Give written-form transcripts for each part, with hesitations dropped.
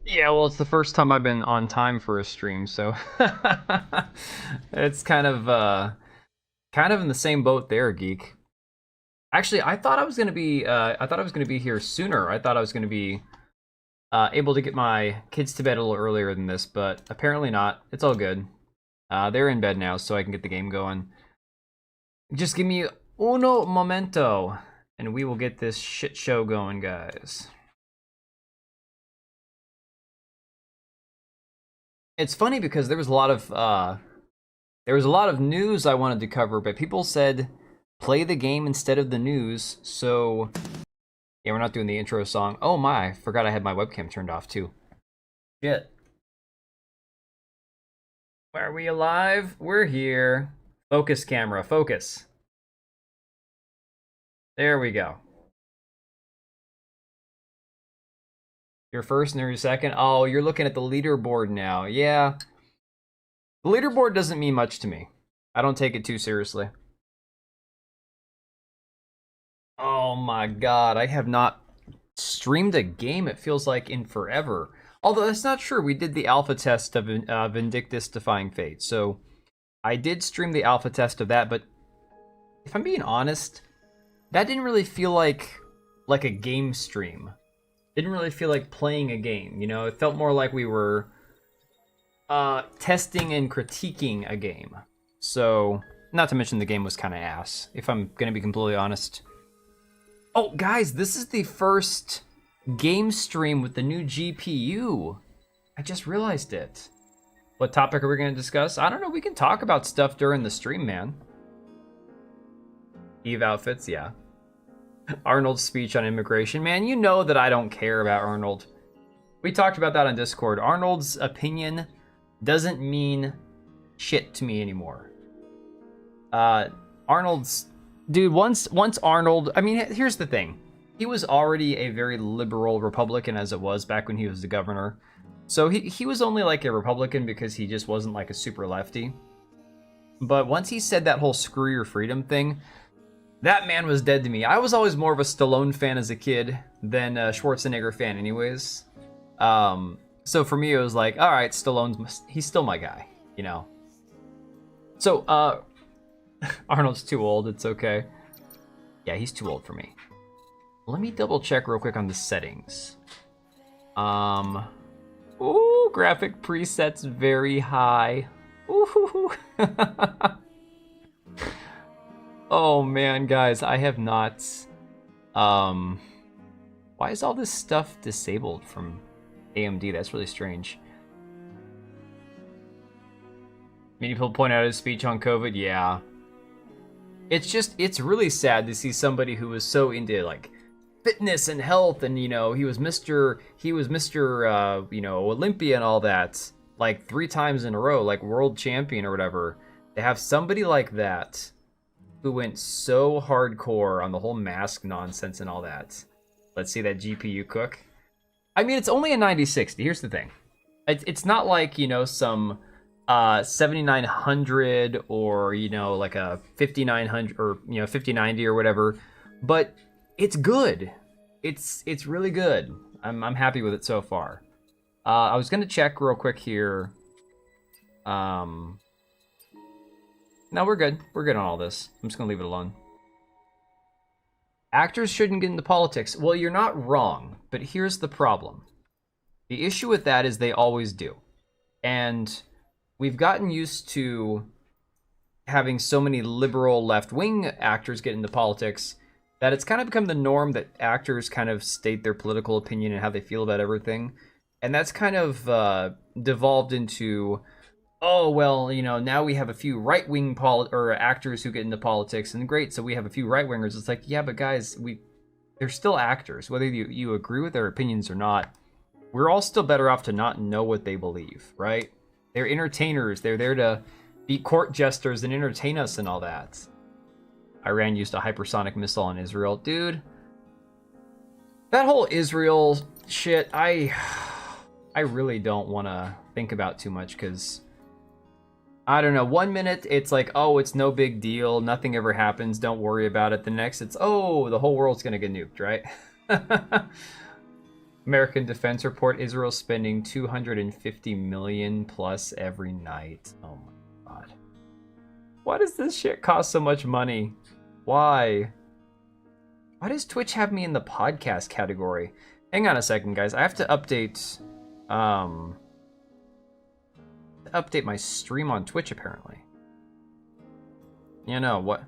Yeah, well, it's the first time I've been on time for a stream, so it's kind of in the same boat there, geek. Actually, I thought I was gonna be here sooner. I thought I was gonna be able to get my kids to bed a little earlier than this, but apparently not. It's all good. They're in bed now, so I can get the game going. Just give me uno momento, and we will get this shit show going, guys. It's funny because there was a lot of news I wanted to cover, but people said play the game instead of the news. So yeah, we're not doing the intro song. Oh my, I forgot I had my webcam turned off too. Shit. Are we alive? We're here. Focus camera, focus. There we go. You're first and you're second. Oh, you're looking at the leaderboard now. Yeah. The leaderboard doesn't mean much to me. I don't take it too seriously. Oh my god, I have not streamed a game, it feels like, in forever. Although that's not true. We did the alpha test of Vindictus Defying Fate. So I did stream the alpha test of that, but if I'm being honest, that didn't really feel like a game stream. Didn't really feel like playing a game, you know? It felt more like we were testing and critiquing a game. So, not to mention the game was kind of ass, if I'm gonna be completely honest. Oh, guys, this is the first game stream with the new GPU. I just realized it. What topic are we going to discuss? I don't know. We can talk about stuff during the stream, man. Eve outfits, yeah. Arnold's speech on immigration. Man, you know that I don't care about Arnold. We talked about that on Discord. Arnold's opinion doesn't mean shit to me anymore. Arnold's... Dude, once Arnold... I mean, here's the thing. He was already a very liberal Republican, as it was back when he was the governor. So he was only like a Republican because he just wasn't like a super lefty. But once he said that whole screw your freedom thing, that man was dead to me. I was always more of a Stallone fan as a kid than a Schwarzenegger fan anyways. So for me, it was like, all right, he's still my guy, you know? So, Arnold's too old, it's okay. Yeah, he's too old for me. Let me double check real quick on the settings. Ooh, graphic presets very high. Ooh. Oh man, guys, I have not, why is all this stuff disabled from AMD? That's really strange. Many people point out his speech on COVID, yeah. It's really sad to see somebody who was so into like fitness and health, and you know he was Mr. You know, Olympia and all that, like 3 times in a row, like world champion or whatever. To have somebody like that who went so hardcore on the whole mask nonsense and all that. Let's see that GPU cook. I mean, it's only a 9060. Here's the thing, it's not like, you know, some 7900 or, you know, like a 5900 or, you know, 5090 or whatever, but it's good. It's really good. I'm happy with it so far. I was gonna check real quick here. No, we're good. We're good on all this. I'm just gonna leave it alone. Actors shouldn't get into politics. Well, you're not wrong, but here's the problem. The issue with that is they always do. And we've gotten used to having so many liberal left-wing actors get into politics that it's kind of become the norm that actors kind of state their political opinion and how they feel about everything. And that's kind of devolved into, oh, well, you know, now we have a few right-wing or actors who get into politics, and great, so we have a few right-wingers. It's like, yeah, but guys, they're still actors. Whether you agree with their opinions or not, we're all still better off to not know what they believe, right? They're entertainers. They're there to be court jesters and entertain us and all that. Iran used a hypersonic missile on Israel. Dude, that whole Israel shit, I really don't want to think about too much, because I don't know. 1 minute it's like, oh, it's no big deal, nothing ever happens, don't worry about it. The next it's, oh, the whole world's gonna get nuked, right? American Defense Report, Israel spending 250 million plus every night. Oh my god. Why does this shit cost so much money? Why? Why does Twitch have me in the podcast category? Hang on a second, guys. I have to update my stream on Twitch apparently. You know what?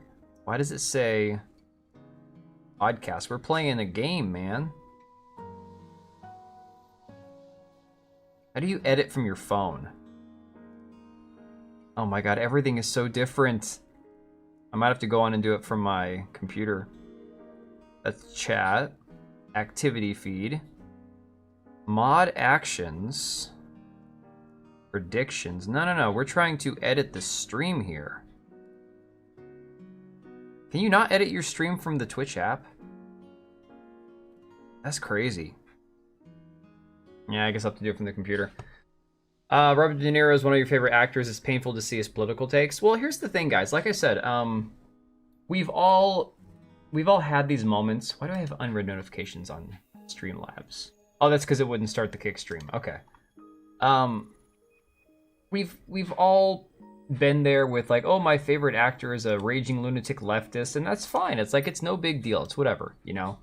Why does it say podcast? We're playing a game, man. How do you edit from your phone? Oh my god, everything is so different. I might have to go on and do it from my computer. That's chat, activity feed, mod actions, predictions. No, we're trying to edit the stream here. Can you not edit your stream from the Twitch app? That's crazy. Yeah, I guess I'll have to do it from the computer. Robert De Niro is one of your favorite actors. It's painful to see his political takes. Well, here's the thing, guys. Like I said, we've all had these moments. Why do I have unread notifications on Streamlabs? Oh, that's because it wouldn't start the kick stream. Okay. We've all been there with like, oh, my favorite actor is a raging lunatic leftist, and that's fine. It's like, it's no big deal. It's whatever, you know?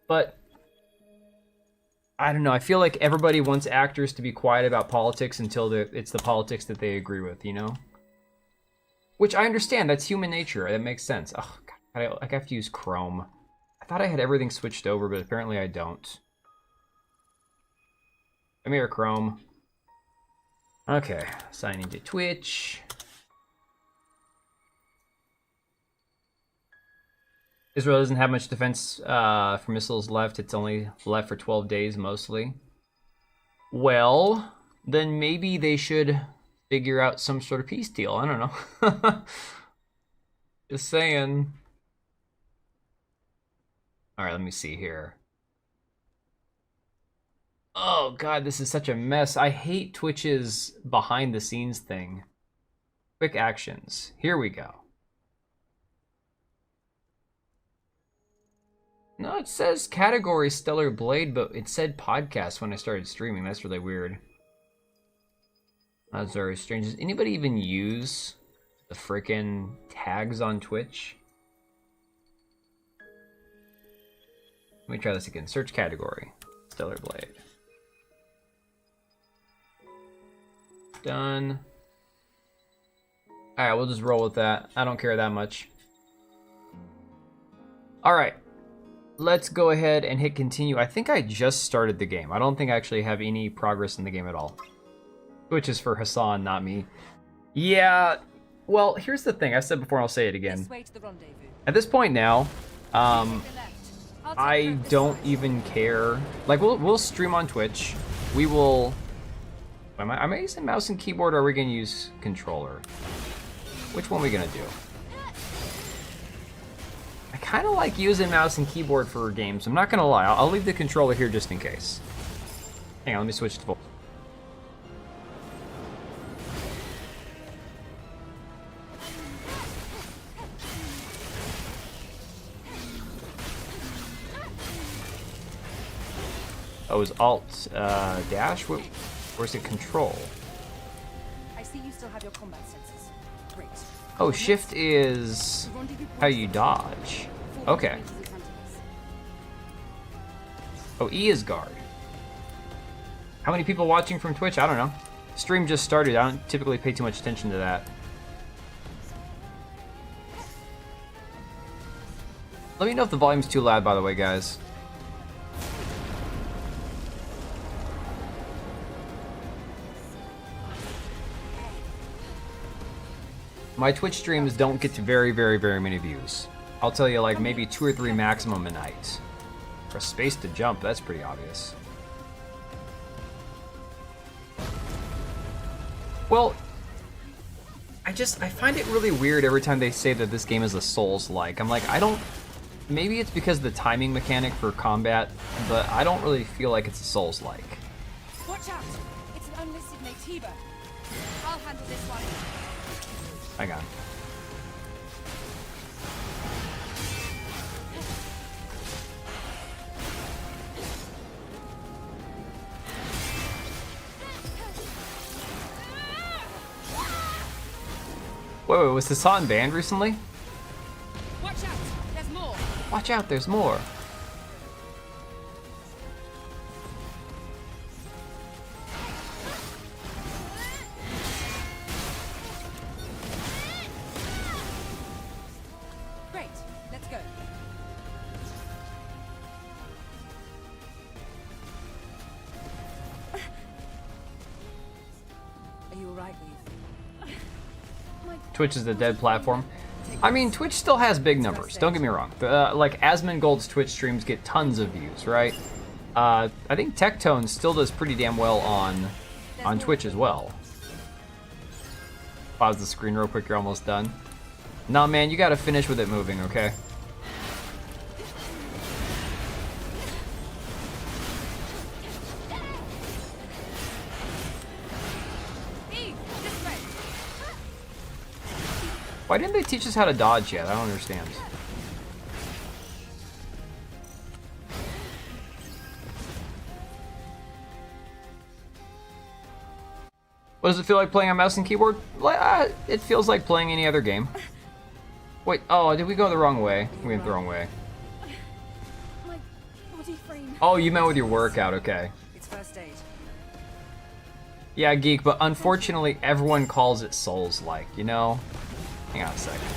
But I don't know. I feel like everybody wants actors to be quiet about politics until it's the politics that they agree with, you know? Which I understand. That's human nature. That makes sense. Oh, God, I have to use Chrome. I thought I had everything switched over, but apparently I don't. Come here, Chrome. Okay, signing to Twitch. Israel doesn't have much defense for missiles left. It's only left for 12 days, mostly. Well, then maybe they should figure out some sort of peace deal. I don't know. Just saying. All right, let me see here. Oh, God, this is such a mess. I hate Twitch's behind-the-scenes thing. Quick actions. Here we go. No, it says category Stellar Blade, but it said podcast when I started streaming. That's really weird. That's very strange. Does anybody even use the frickin' tags on Twitch? Let me try this again. Search category. Stellar Blade. Done. Alright, we'll just roll with that. I don't care that much. Alright. Let's go ahead and hit continue. I think I just started the game. I don't think I actually have any progress in the game at all. Which is for Hassan, not me. Yeah, well, here's the thing. I said before and I'll say it again. At this point now, I don't even care. Like, we'll stream on Twitch. We will... Am I using mouse and keyboard, or are we going to use controller? Which one are we going to do? I kind of like using mouse and keyboard for games. I'm not going to lie. I'll leave the controller here just in case. Hang on, let me switch to full. Oh, is Alt dash? Where's it control? I see you still have your combat sensors. Great. Oh, shift is how you dodge. Okay. Oh, E is guard. How many people watching from Twitch? I don't know. Stream just started. I don't typically pay too much attention to that. Let me know if the volume's too loud, by the way, guys. My Twitch streams don't get to very many views. I'll tell you, like, maybe 2 or 3 maximum a night. For a space to jump, that's pretty obvious. Well, I find it really weird every time they say that this game is a Souls-like. I'm like, I don't... Maybe it's because of the timing mechanic for combat, but I don't really feel like it's a Souls-like. Watch out! It's an unlisted Natiba. I'll handle this one. Hang on. Wait, was Hassan banned recently? Watch out! There's more! Watch out, there's more. Great, let's go. Are you alright, Eve? Twitch is the dead platform. I mean, Twitch still has big numbers, don't get me wrong. Like, Asmongold's Twitch streams get tons of views, right? I think Tectone still does pretty damn well on Twitch as well. Pause the screen real quick, you're almost done. Nah, man, you gotta finish with it moving, okay? Eve, this way! Why didn't they teach us how to dodge yet? I don't understand. What does it feel like playing on mouse and keyboard? It feels like playing any other game. Wait, oh, did we go the wrong way? We went the wrong way. My body frame. Oh, you meant with your workout, okay. It's first aid. Yeah, Geek, but unfortunately everyone calls it Souls-like, you know? Hang on a second.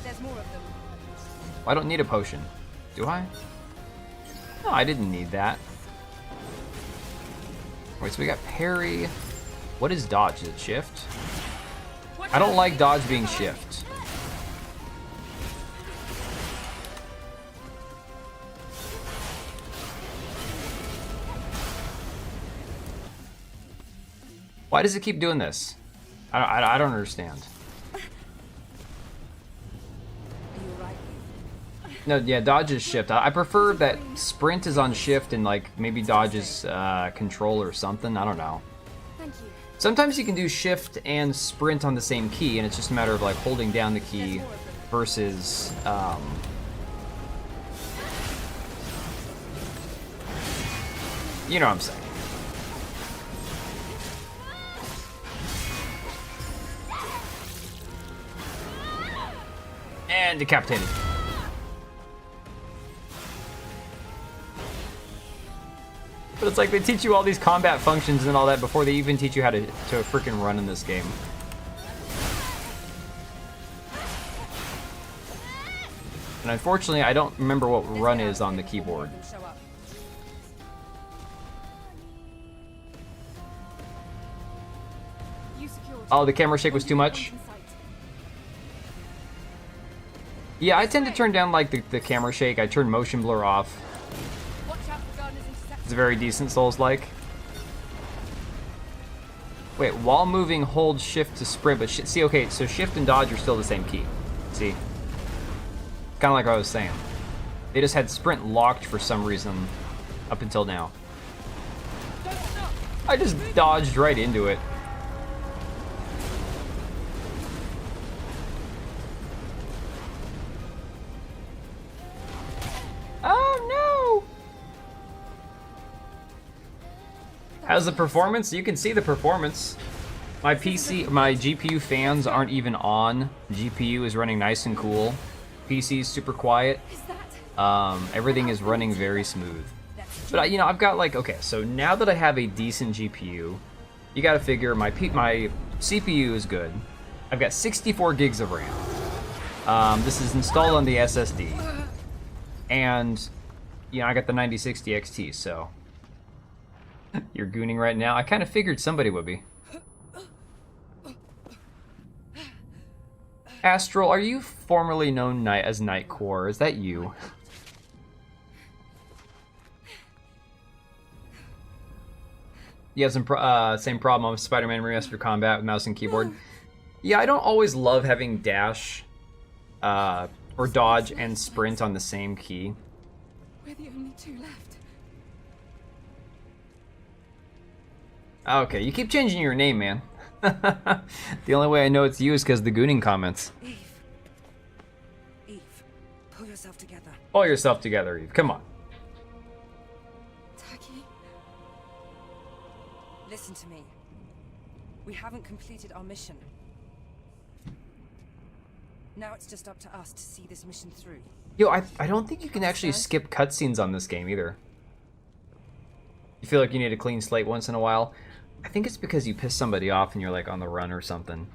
There's more of them. I don't need a potion. Do I? No, I didn't need that. Wait, so we got parry. What is dodge? Is it shift? I don't like dodge being shift. Why does it keep doing this? I don't understand. Are you alright? No, yeah, dodge is shift. I prefer that sprint is on shift and like maybe dodge is control or something. I don't know. Thank you. Sometimes you can do shift and sprint on the same key, and it's just a matter of like holding down the key versus you know what I'm saying. And decapitated. But it's like they teach you all these combat functions and all that before they even teach you how to freaking run in this game. And unfortunately, I don't remember what run is on the keyboard. Show up. You secured. Oh, the camera shake was too much? Yeah, I tend to turn down like the camera shake. I turn motion blur off. Watch out for Gardner's intercept. It's a very decent Souls-like. Wait, while moving, hold shift to sprint, but see, okay, so shift and dodge are still the same key. See? Kind of like what I was saying. They just had sprint locked for some reason up until now. Don't stop. I just dodged right into it. Oh no! How's the performance? You can see the performance. My PC, my GPU fans aren't even on. GPU is running nice and cool. PC is super quiet. Is that? Everything is running very smooth. But you know, I've got like, okay, so now that I have a decent GPU, you got to figure my CPU is good. I've got 64 gigs of RAM. This is installed on the SSD, and you know I got the 9060 XT. So you're gooning right now. I kind of figured somebody would be. Astral, are you formerly known as Nightcore? Is that you? You have some same problem with Spider-Man Remastered Combat with mouse and keyboard. Yeah, I don't always love having dash or dodge and sprint on the same key. We're the only two left. Okay, you keep changing your name, man. The only way I know it's you is because of the gooning comments. Eve. Eve, pull yourself together. Pull yourself together, Eve. Come on. Turkey. Listen to me. We haven't completed our mission. Now it's just up to us to see this mission through. Yo, I don't think you can actually skip cutscenes on this game either. You feel like you need a clean slate once in a while? I think it's because you piss somebody off and you're like on the run or something.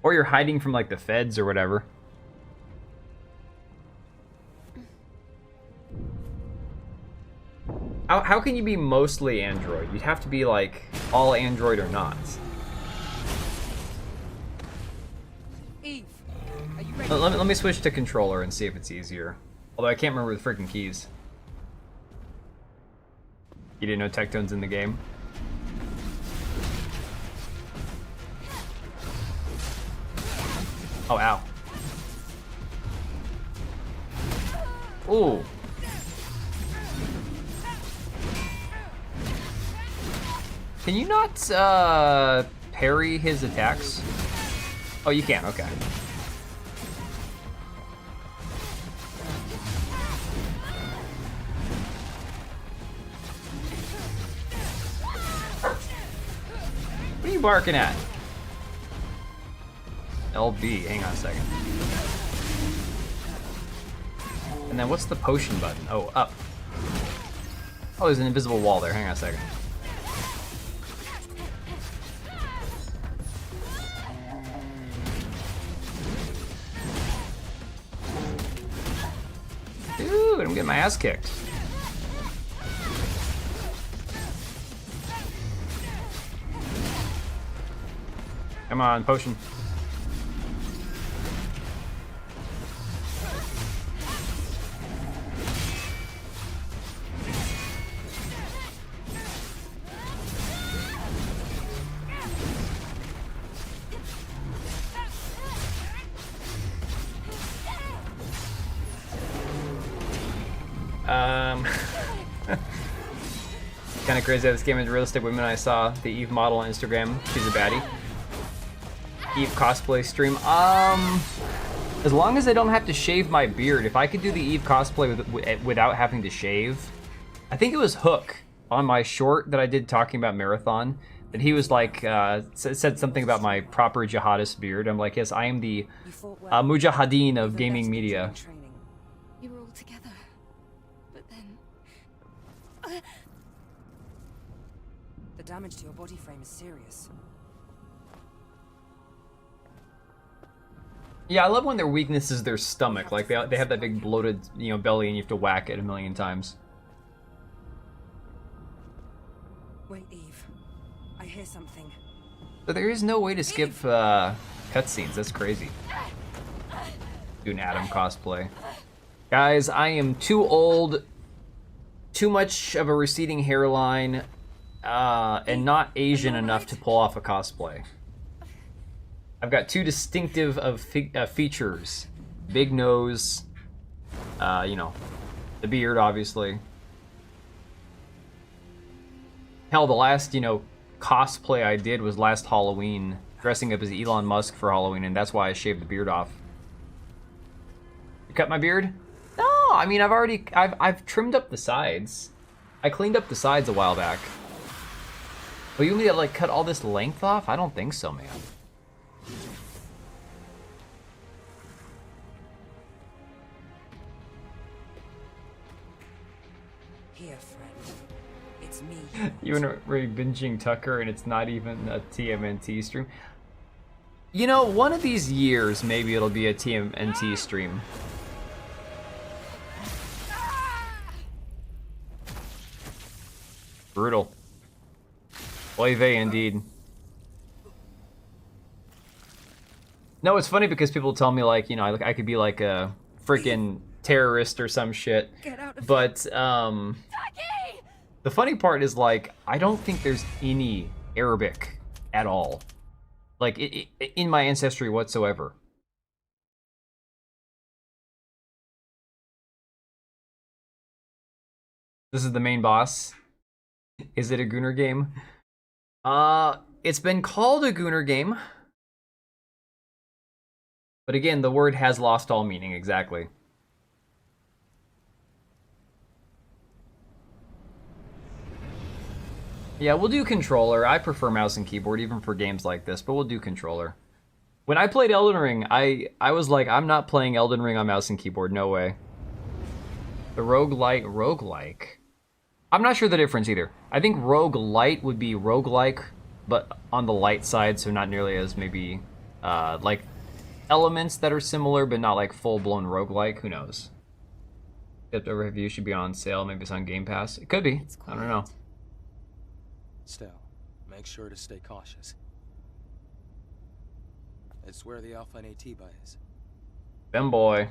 Or you're hiding from like the feds or whatever. How can you be mostly Android? You'd have to be like all Android or not. Eve, are you ready? Let me switch to controller and see if it's easier. Although I can't remember the freaking keys. You didn't know Tectone's in the game? Oh, ow. Ooh. Can you not, parry his attacks? Oh, you can, okay. What are you barking at? LB, hang on a second. And then what's the potion button? Oh, up. Oh, there's an invisible wall there, hang on a second. Dude, I'm getting my ass kicked. Come on, potion. Kind of crazy how this game is realistic women. I saw the Eve model on Instagram. She's a baddie. Eve cosplay stream. As long as I don't have to shave my beard. If I could do the Eve cosplay without having to shave. I think it was Hook on my short that I did talking about Marathon. That he was like, said something about my proper jihadist beard. I'm like, yes, I am the mujahideen of gaming media. You were all together, but then the damage to your body frame is serious. Yeah, I love when their weakness is their stomach. Like they have that big bloated, belly, and you have to whack it a million times. Wait, Eve. I hear something. So there is no way to skip cutscenes. That's crazy. Do an Adam cosplay. Guys, I am too old, too much of a receding hairline, and not Asian enough to pull off a cosplay. I've got too distinctive of features. Big nose, the beard, obviously. Hell, the last, cosplay I did was last Halloween, dressing up as Elon Musk for Halloween, and that's why I shaved the beard off. You cut my beard? No, I mean, I've trimmed up the sides. I cleaned up the sides a while back. But you want me to, like, cut all this length off? I don't think so, man. Here, friend. It's me. You and Ray binging Tucker, and it's not even a TMNT stream. One of these years, maybe it'll be a TMNT stream. Brutal. Oy vey, indeed. No, it's funny because people tell me, like, I could be like a freaking terrorist or some shit. But, the funny part is, like, I don't think there's any Arabic at all. Like, in my ancestry whatsoever. This is the main boss. Is it a Gooner game? It's been called a Gooner game. But again, the word has lost all meaning, exactly. Yeah, we'll do controller. I prefer mouse and keyboard, even for games like this, but we'll do controller. When I played Elden Ring, I was like, I'm not playing Elden Ring on mouse and keyboard. No way. The roguelike. I'm not sure the difference either. I think roguelite would be roguelike, but on the light side, so not nearly as maybe like elements that are similar, but not like full-blown roguelike. Who knows? Tipped over review should be on sale. Maybe it's on Game Pass. It could be. I don't know. Still, make sure to stay cautious. It's where the Alpha and AT buy is. Them boy.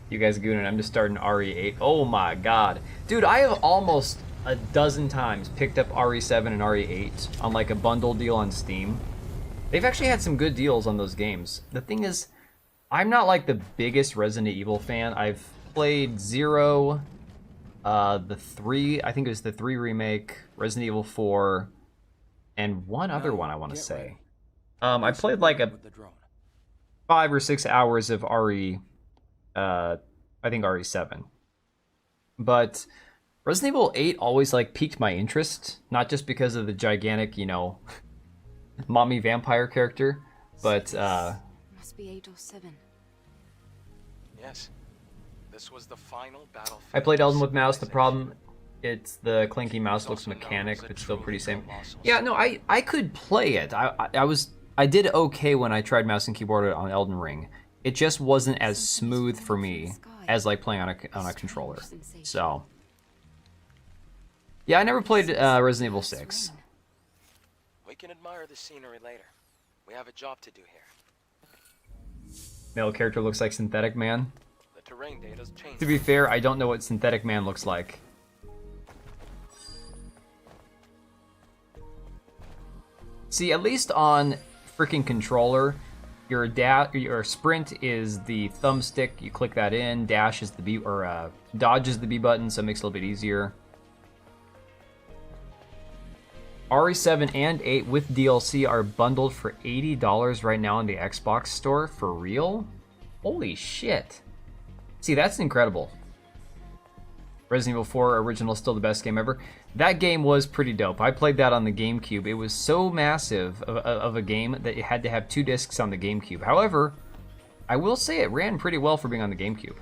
You guys gooning. I'm just starting RE8. Oh my god. Dude, I have almost a dozen times picked up RE7 and RE8 on like a bundle deal on Steam. They've actually had some good deals on those games. The thing is, I'm not like the biggest Resident Evil fan. I've played 0, the 3, I think it was the 3 remake, Resident Evil 4, and one other one I want to say. I played like a 5 or 6 hours of RE, I think RE7. But Resident Evil 8 always like piqued my interest, not just because of the gigantic, you know, mommy vampire character, but Must be 8 or 7. Yes. This was the final battle. I played Elden with mouse. The problem, it's the clinky mouse looks mechanic, but still pretty same. Yeah, no, I could play it. I did okay when I tried mouse and keyboard on Elden Ring. It just wasn't as smooth for me as like playing on a controller. So yeah, I never played Resident Evil 6. We can admire the scenery later. We have a job to do here. Male character looks like Synthetic Man. The terrain data's changed. To be fair, I don't know what Synthetic Man looks like. See, at least on freaking controller, your sprint is the thumbstick. You click that in. Dash is the B, or dodge is the B button, so it makes it a little bit easier. RE7 and 8 with DLC are bundled for $80 right now in the Xbox store. For real? Holy shit. See, that's incredible. Resident Evil 4 original is still the best game ever. That game was pretty dope. I played that on the GameCube. It was so massive of a game that it had to have 2 discs on the GameCube. However, I will say it ran pretty well for being on the GameCube.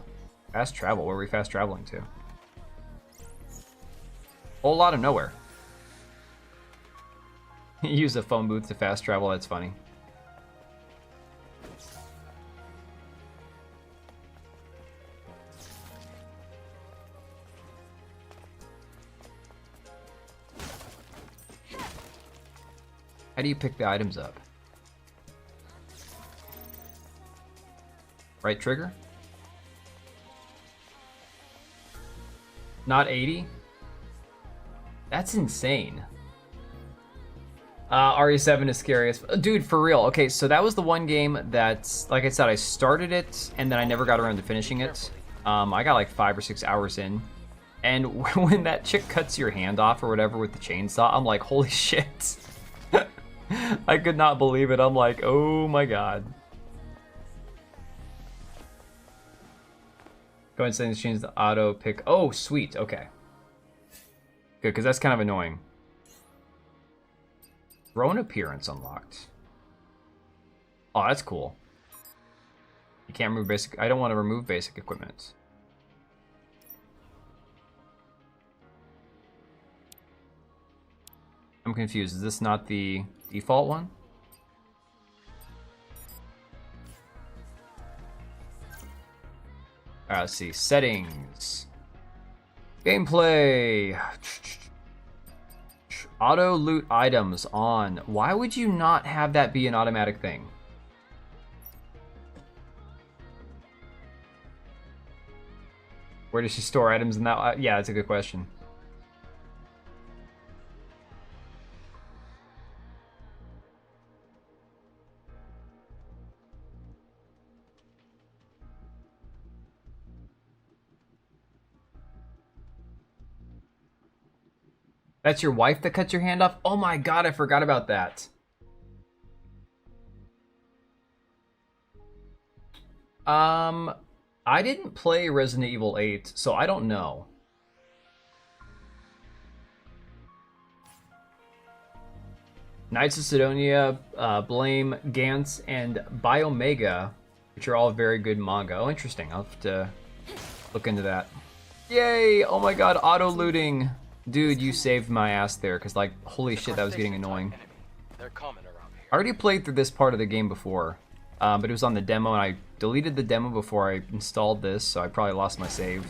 Fast travel. Where are we fast traveling to? Whole lot of nowhere. Use a phone booth to fast travel. That's funny. How do you pick the items up? Right trigger? Not 80? That's insane. RE7 is scariest. Dude, for real. Okay, so that was the one game that, like I said, I started it, and then I never got around to finishing it. I got like 5 or 6 hours in. And when that chick cuts your hand off or whatever with the chainsaw, I'm like, holy shit. I could not believe it. I'm like, oh my god. Go ahead and settings, change the auto pick. Oh, sweet. Okay. Good, because that's kind of annoying. Drone appearance unlocked. Oh, that's cool. You can't remove basic. I don't want to remove basic equipment. I'm confused. Is this not the default one? Alright, let's see. Settings. Gameplay. Auto loot items on. Why would you not have that be an automatic thing? Where does she store items in that? Yeah, that's a good question. That's your wife that cuts your hand off? Oh my god, I forgot about that. I didn't play Resident Evil 8, so I don't know. Knights of Sidonia, Blame, Gantz, and Biomega, which are all very good manga. Oh, interesting. I'll have to look into that. Yay! Oh my god, auto-looting. Dude, you saved my ass there, because, like, holy shit, that was getting annoying. They're common around here. I already played through this part of the game before, but it was on the demo, and I deleted the demo before I installed this, so I probably lost my save.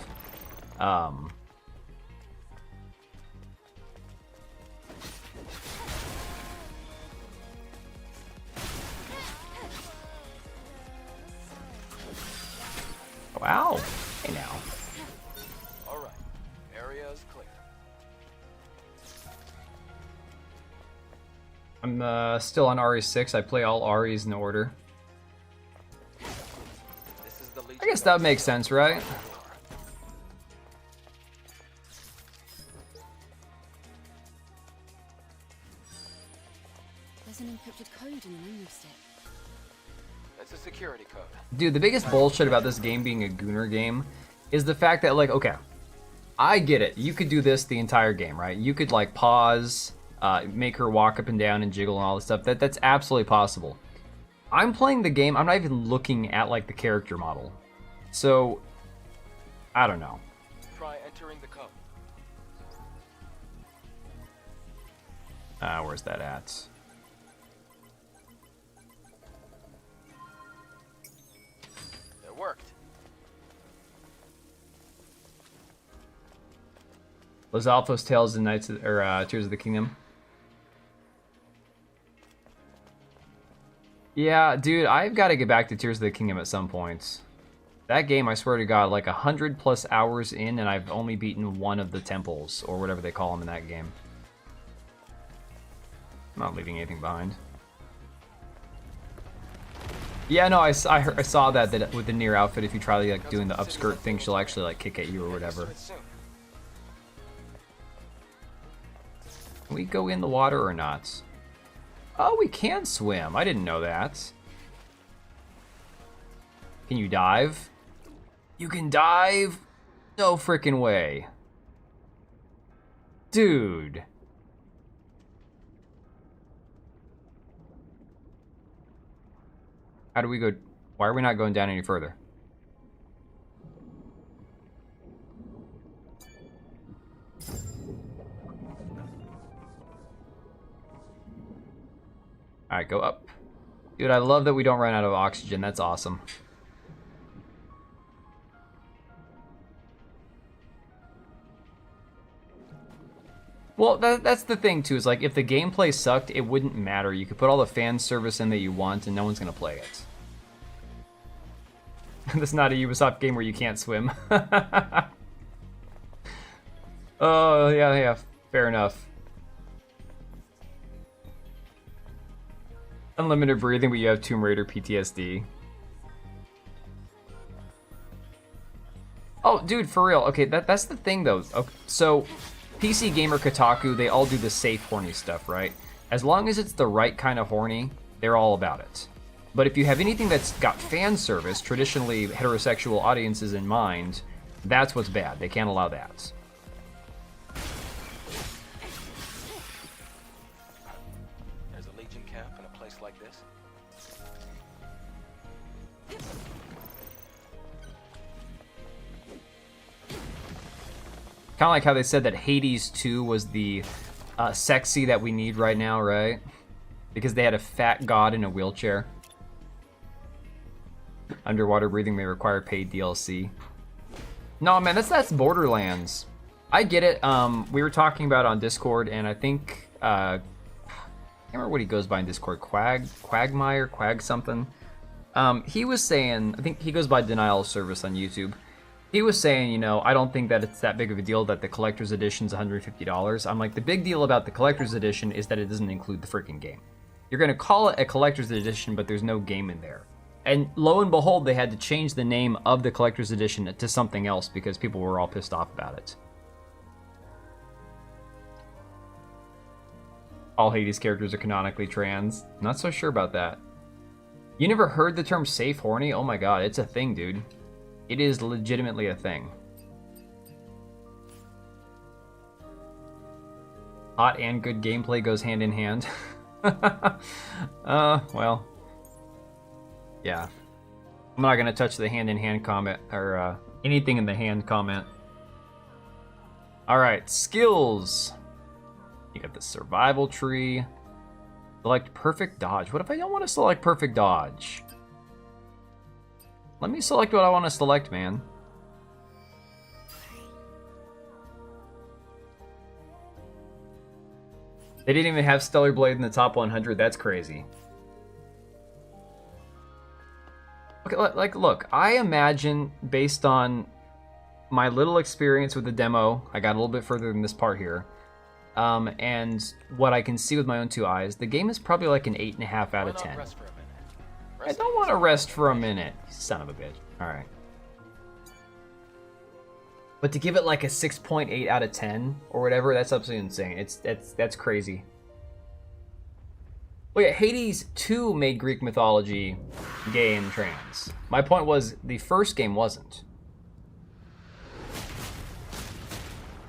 Wow. Hey now. All right. Area is clear. I'm still on RE6. I play all REs in order. This is the Legion I guess that makes sense, right? There's an encrypted code in the menu stick. It's a security code. Dude, the biggest bullshit about this game being a Gooner game is the fact that, like, okay, I get it. You could do this the entire game, right? You could, like, pause, make her walk up and down and jiggle and all this stuff. That's absolutely possible. I'm playing the game. I'm not even looking at, like, the character model. So, I don't know. Try entering the code. Where's that at? It worked. Los Alphos, Tales, and Knights of, or Tears of the Kingdom. Yeah, dude, I've got to get back to Tears of the Kingdom at some point. That game, I swear to God, like 100+ hours in, and I've only beaten one of the temples, or whatever they call them in that game. I'm not leaving anything behind. Yeah, no, I saw that with the Nier outfit, if you try like doing the upskirt thing, she'll actually like kick at you or whatever. Can we go in the water or not? Oh, we can swim. I didn't know that. Can you dive? You can dive? No frickin' way. Dude. How do we go? Why are we not going down any further? Alright, go up. Dude, I love that we don't run out of oxygen. That's awesome. Well, that's the thing, too, is like, if the gameplay sucked, it wouldn't matter. You could put all the fan service in that you want, and no one's gonna play it. This is not a Ubisoft game where you can't swim. Oh, yeah, fair enough. Unlimited breathing, but you have Tomb Raider PTSD. Oh, dude, for real. Okay, that's the thing, though. Okay, so, PC Gamer, Kotaku, they all do the safe horny stuff, right? As long as it's the right kind of horny, they're all about it. But if you have anything that's got fan service, traditionally heterosexual audiences in mind, that's what's bad. They can't allow that. There's a Legion camp in a place like this. Kind of like how they said that Hades 2 was the sexy that we need right now, right? Because they had a fat god in a wheelchair. Underwater breathing may require paid DLC. No, man, that's Borderlands. I get it. We were talking about it on Discord, and I think I can't remember what he goes by in Discord. Quagmire, Quag something. He was saying, I think he goes by Denial of Service on YouTube. He was saying, you know, I don't think that it's that big of a deal that the collector's edition's $150. I'm like, the big deal about the collector's edition is that it doesn't include the freaking game. You're gonna call it a collector's edition, but there's no game in there. And lo and behold, they had to change the name of the collector's edition to something else because people were all pissed off about it. All Hades characters are canonically trans. Not so sure about that. You never heard the term safe horny? Oh my god, it's a thing, dude. It is legitimately a thing. Hot and good gameplay goes hand in hand. Well, yeah. I'm not gonna touch the hand-in-hand comment, or anything in the hand comment. Alright, skills. You got the survival tree. Select perfect dodge. What if I don't want to select perfect dodge? Let me select what I want to select, man. They didn't even have Stellar Blade in the top 100. That's crazy. Okay, look, I imagine, based on my little experience with the demo, I got a little bit further than this part here, and what I can see with my own two eyes, the game is probably like an 8.5 out of 10. I don't want to rest for a minute, son of a bitch. All right. But to give it like a 6.8 out of 10 or whatever, that's absolutely insane. That's crazy. Oh yeah, Hades 2 made Greek mythology gay and trans. My point was, the first game wasn't.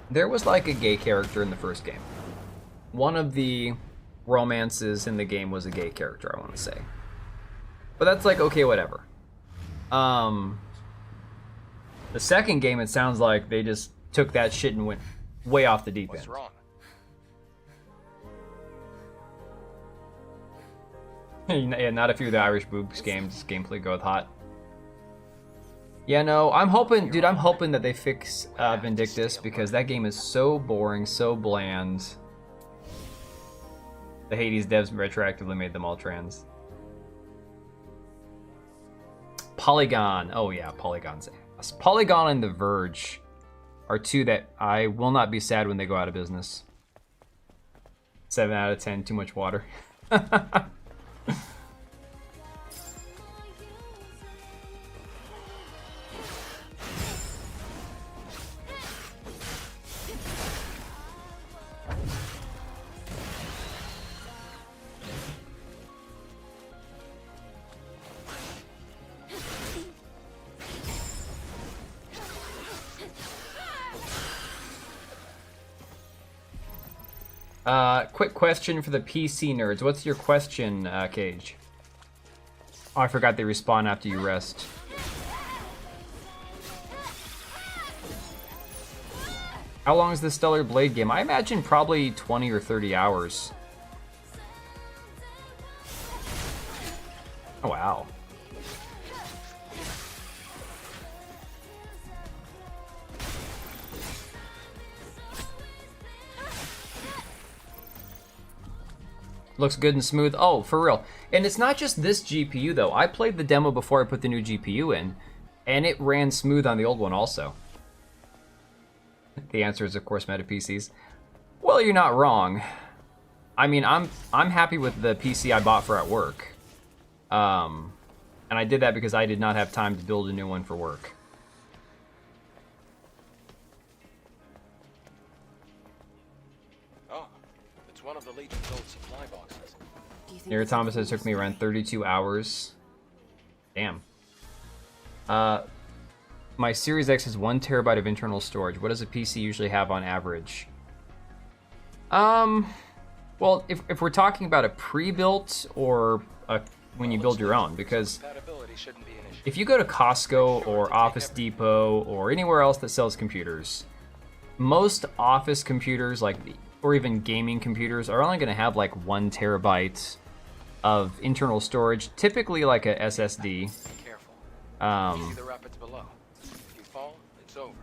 There was like a gay character in the first game. One of the romances in the game was a gay character, I want to say. But that's like, okay, whatever. The second game, it sounds like they just took that shit and went way off the deep end. What's wrong? Yeah, not a few of the Irish boobs games gameplay go with hot. Yeah, no, I'm hoping, dude, I'm hoping that they fix Vindictus, because that game is so boring, so bland. The Hades devs retroactively made them all trans. Polygon, oh yeah, Polygon's ass. Polygon and The Verge are two that I will not be sad when they go out of business. 7 out of 10, too much water. Quick question for the PC nerds. What's your question, Cage? Oh, I forgot they respawn after you rest. How long is the Stellar Blade game? I imagine probably 20 or 30 hours. Oh, wow. Looks good and smooth. Oh, for real. And it's not just this GPU, though. I played the demo before I put the new GPU in, and it ran smooth on the old one also. The answer is, of course, Meta PCs. Well, you're not wrong. I mean, I'm happy with the PC I bought for at work. And I did that because I did not have time to build a new one for work. One of the Legion's old supply boxes. Near Thomas said it took me around 32 hours. Damn. My Series X has 1 terabyte of internal storage. What does a PC usually have on average? Well, if we're talking about a pre-built or when you build your own, because if you go to Costco or Office Depot or anywhere else that sells computers, most office computers, like or even gaming computers, are only going to have like 1 terabyte of internal storage, typically like a SSD. Be careful. See the rapids below. If you fall, it's over.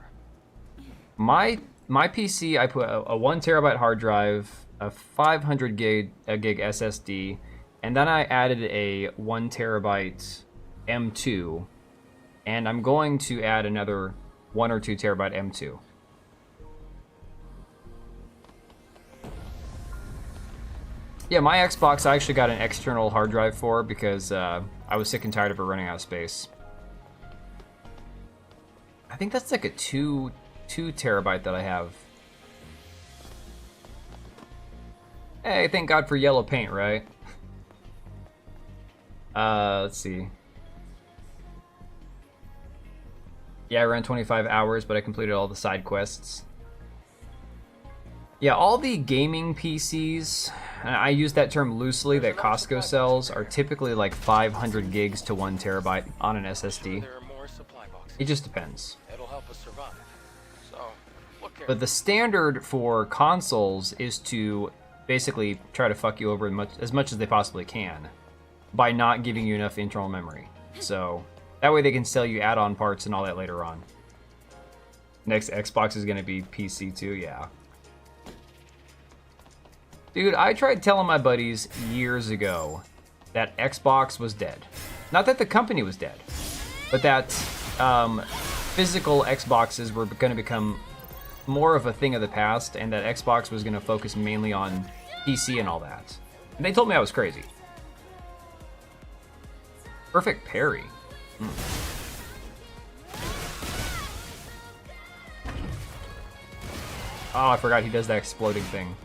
My PC, I put a 1 terabyte hard drive, a 500 gig SSD, and then I added a 1 terabyte M2, and I'm going to add another 1 or 2 terabyte M2. Yeah, my Xbox I actually got an external hard drive for because I was sick and tired of it running out of space. I think that's like a 2 terabyte that I have. Hey, thank God for yellow paint, right? Let's see. Yeah, I ran 25 hours, but I completed all the side quests. Yeah, all the gaming PCs and I use that term loosely, that Costco sells are typically like 500 gigs to 1 terabyte on an SSD. There are more supply boxes. It just depends. It'll help us survive. So, look here. But the standard for consoles is to basically try to fuck you over as much as they possibly can by not giving you enough internal memory. So that way they can sell you add-on parts and all that later on. Next Xbox is going to be PC too, yeah. Dude, I tried telling my buddies years ago that Xbox was dead. Not that the company was dead, but that physical Xboxes were going to become more of a thing of the past, and that Xbox was going to focus mainly on PC and all that. And they told me I was crazy. Perfect parry. Oh, I forgot he does that exploding thing.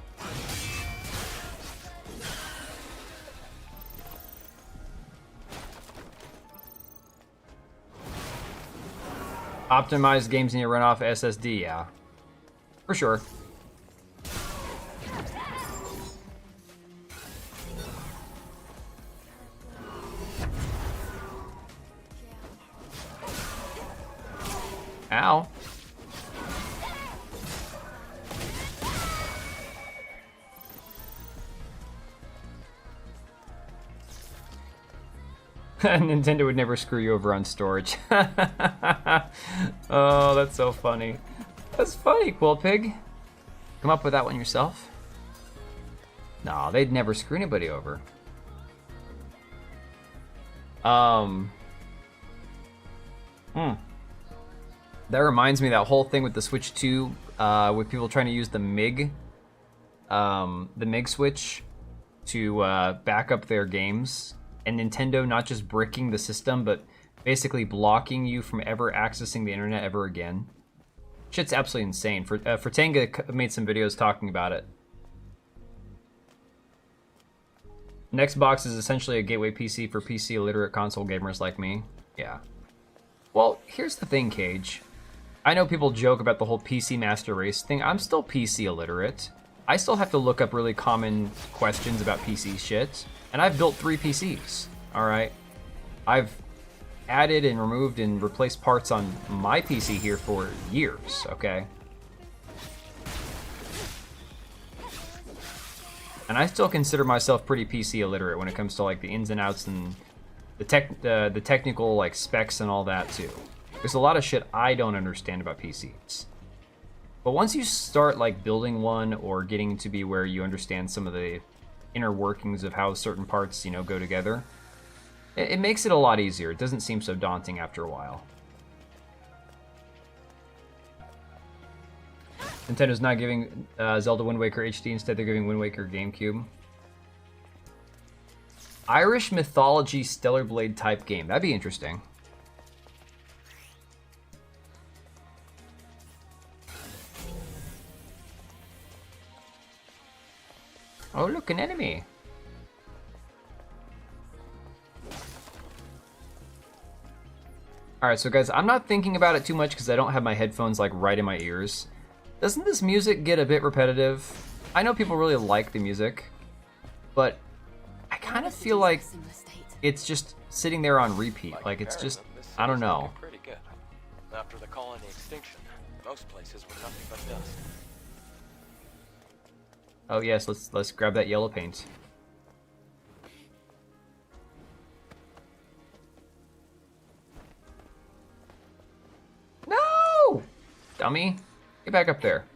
Optimized games need to run off SSD, yeah. For sure. Ow. Nintendo would never screw you over on storage. Oh, that's so funny. That's funny, Quillpig. Come up with that one yourself? No, they'd never screw anybody over. That reminds me of that whole thing with the Switch 2, with people trying to use the MIG switch to back up their games, and Nintendo not just bricking the system, but basically blocking you from ever accessing the internet ever again. Shit's absolutely insane. Fortanga made some videos talking about it. An Xbox is essentially a gateway PC for PC illiterate console gamers like me. Yeah. Well, here's the thing, Cage. I know people joke about the whole PC master race thing. I'm still PC illiterate. I still have to look up really common questions about PC shit. And I've built 3 PCs, alright? I've added and removed and replaced parts on my PC here for years, okay? And I still consider myself pretty PC illiterate when it comes to like the ins and outs and the technical like specs and all that too. There's a lot of shit I don't understand about PCs. But once you start like building one or getting to be where you understand some of the inner workings of how certain parts, you know, go together, it makes it a lot easier. It doesn't seem so daunting after a while. Nintendo's not giving Zelda Wind Waker HD, instead they're giving Wind Waker GameCube. Irish mythology Stellar Blade type game. That'd be interesting. Oh, look, an enemy. Alright, so guys, I'm not thinking about it too much because I don't have my headphones like right in my ears. Doesn't this music get a bit repetitive? I know people really like the music, but I kind of feel like it's just sitting there on repeat. Like it's just, I don't know. Pretty good. After the colony extinction, most places were nothing but dust. Oh yes, let's grab that yellow paint. No! Dummy. Get back up there.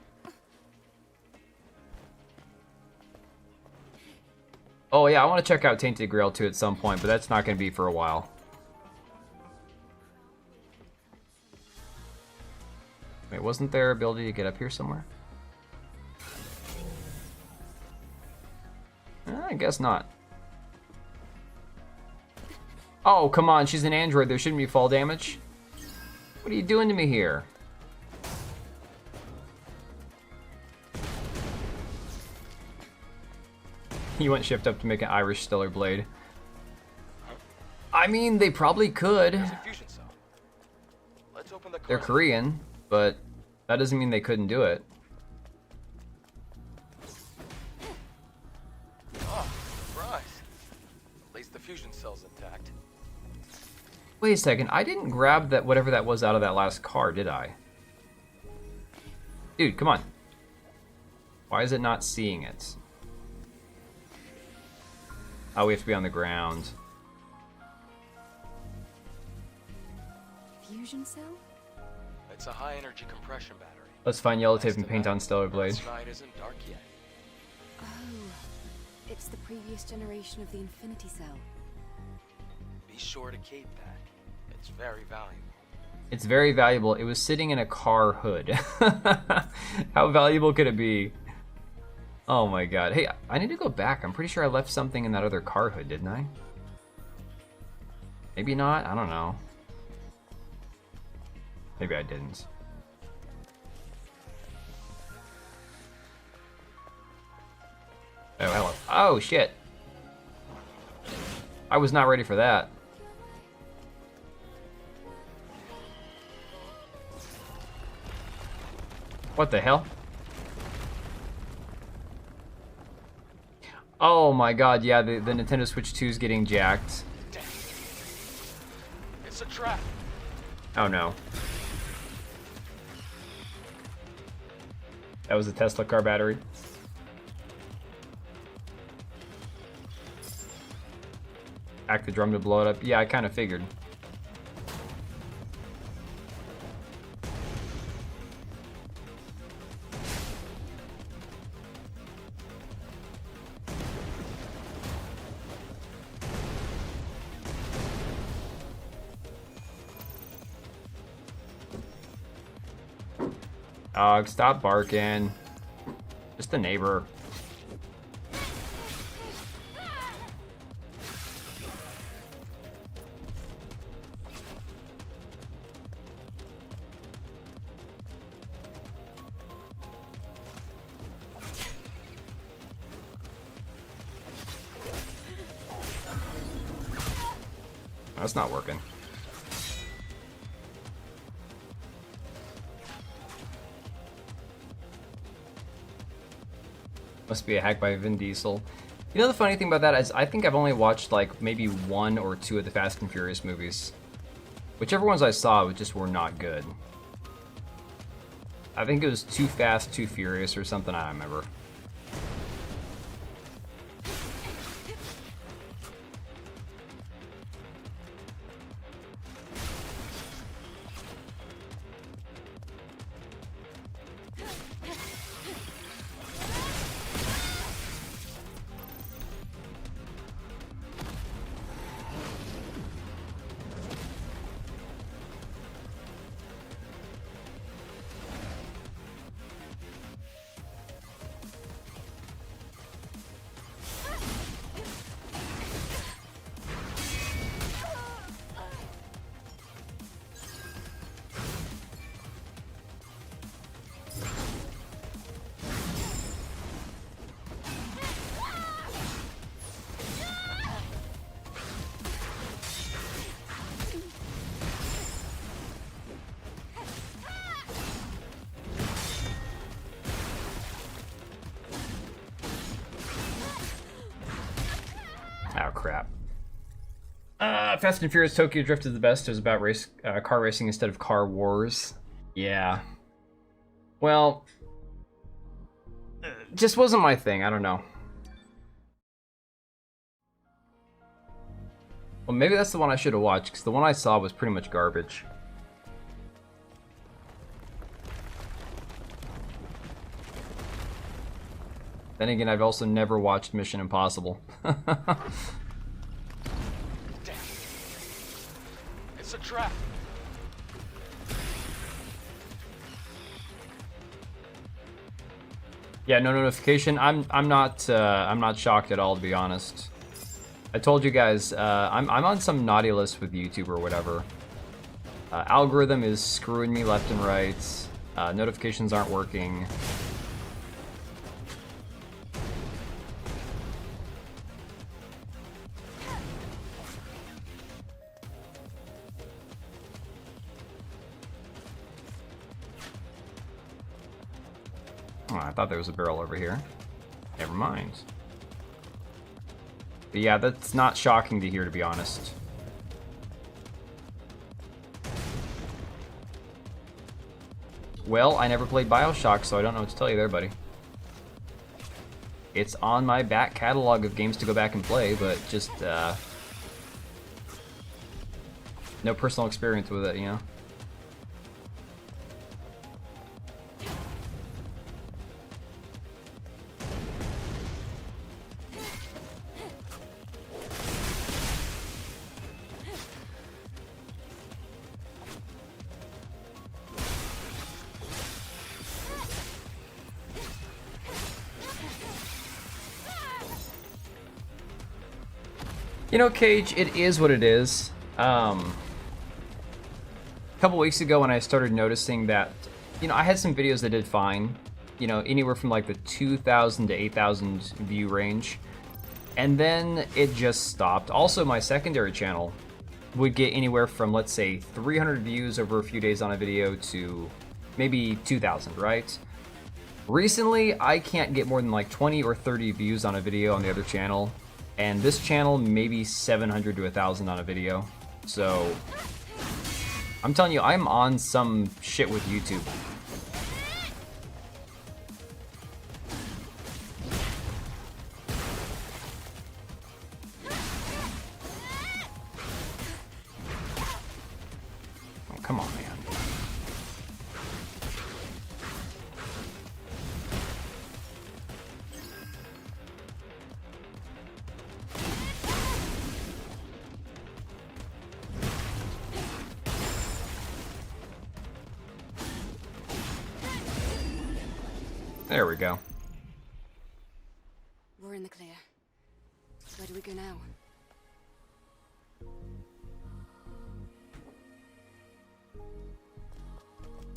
Oh yeah, I want to check out Tainted Grail too at some point, but that's not going to be for a while. Wait, wasn't there ability to get up here somewhere? I guess not. Oh, come on, she's an android. There shouldn't be fall damage. What are you doing to me here? You went shift up to make an Irish Stellar Blade. I mean, they probably could. There's a fusion cell. Let's open the They're Korean, but that doesn't mean they couldn't do it. fusion cell's intact. Wait a second, I didn't grab that whatever that was out of that last car, did I? Dude, come on. Why is it not seeing it? Oh, we have to be on the ground. Fusion cell? It's a high-energy compression battery. Let's find yellow tape and paint on Stellar Blade. Earth's night isn't dark yet. Oh, it's the previous generation of the Infinity Cell. Be sure to keep that. It's very valuable. It's very valuable. It was sitting in a car hood. How valuable could it be? Oh my god. Hey, I need to go back. I'm pretty sure I left something in that other car hood, didn't I? Maybe not. I don't know. Maybe I didn't. Oh, hello. Oh, shit. I was not ready for that. What the hell? Oh my god, yeah, the Nintendo Switch 2 is getting jacked. Damn. It's a trap. Oh no. That was a Tesla car battery. Hack the drum to blow it up. Yeah, I kind of figured. Dog, stop barking. Just a neighbor. That's not working. Must be a hack by Vin Diesel. You know the funny thing about that is I think I've only watched like maybe 1 or 2 of the Fast and Furious movies. Whichever ones I saw just were not good. I think it was Too Fast, Too Furious or something, I don't remember. Oh crap. Fast and Furious Tokyo Drift is the best. It was about car racing instead of car wars. Yeah. Well, just wasn't my thing. I don't know. Well, maybe that's the one I should have watched, because the one I saw was pretty much garbage. Then again, I've also never watched Mission Impossible. Damn. It's a trap. Yeah, no notification. I'm not shocked at all, to be honest. I told you guys, I'm on some naughty list with YouTube or whatever. Algorithm is screwing me left and right. Notifications aren't working. Oh, I thought there was a barrel over here. Never mind. But yeah, that's not shocking to hear, to be honest. Well, I never played BioShock, so I don't know what to tell you there, buddy. It's on my back catalog of games to go back and play, but just, no personal experience with it, you know? You know, Cage, it is what it is. A couple weeks ago when I started noticing that, you know, I had some videos that did fine, you know, anywhere from like the 2,000 to 8,000 view range. And then it just stopped. Also, my secondary channel would get anywhere from, let's say, 300 views over a few days on a video to maybe 2,000, right? Recently, I can't get more than like 20 or 30 views on a video on the other channel. And this channel, maybe 700 to 1,000 on a video. So, I'm telling you, I'm on some shit with YouTube. Oh, come on, man. There we go. We're in the clear. Where do we go now?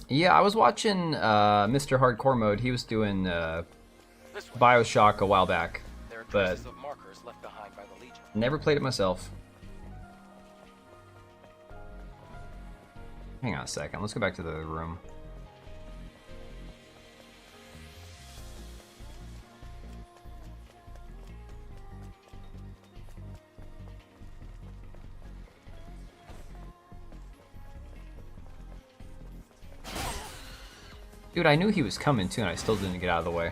Yeah, I was watching Mr. Hardcore Mode. He was doing BioShock a while back, There are but traces of markers left behind by the Legion. never played it myself. Hang on a second. Let's go back to the room. Dude, I knew he was coming too, and I still didn't get out of the way.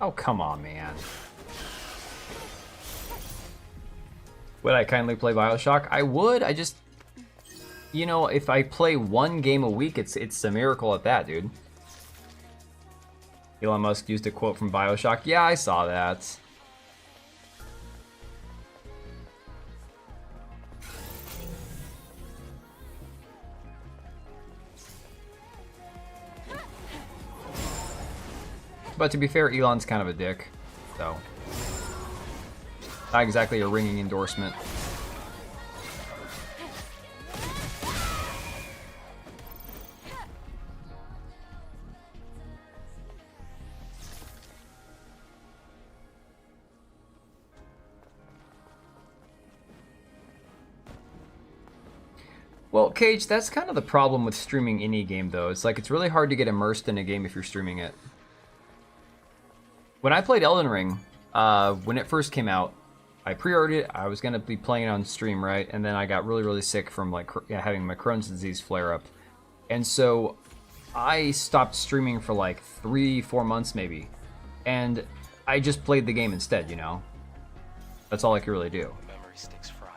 Oh, come on, man. Would I kindly play BioShock? I would, I just... You know, if I play one game a week, it's a miracle at that, dude. Elon Musk used a quote from BioShock. Yeah, I saw that. But to be fair, Elon's kind of a dick, so... Not exactly a ringing endorsement. Well, Cage, that's kind of the problem with streaming any game, though. It's like, it's really hard to get immersed in a game if you're streaming it. When I played Elden Ring, when it first came out, I pre-ordered it, I was going to be playing it on stream, right? And then I got really, really sick from, like, having my Crohn's disease flare up. And so, I stopped streaming for, like, 3-4 months, maybe. And I just played the game instead, you know? That's all I could really do. Memory sticks fried.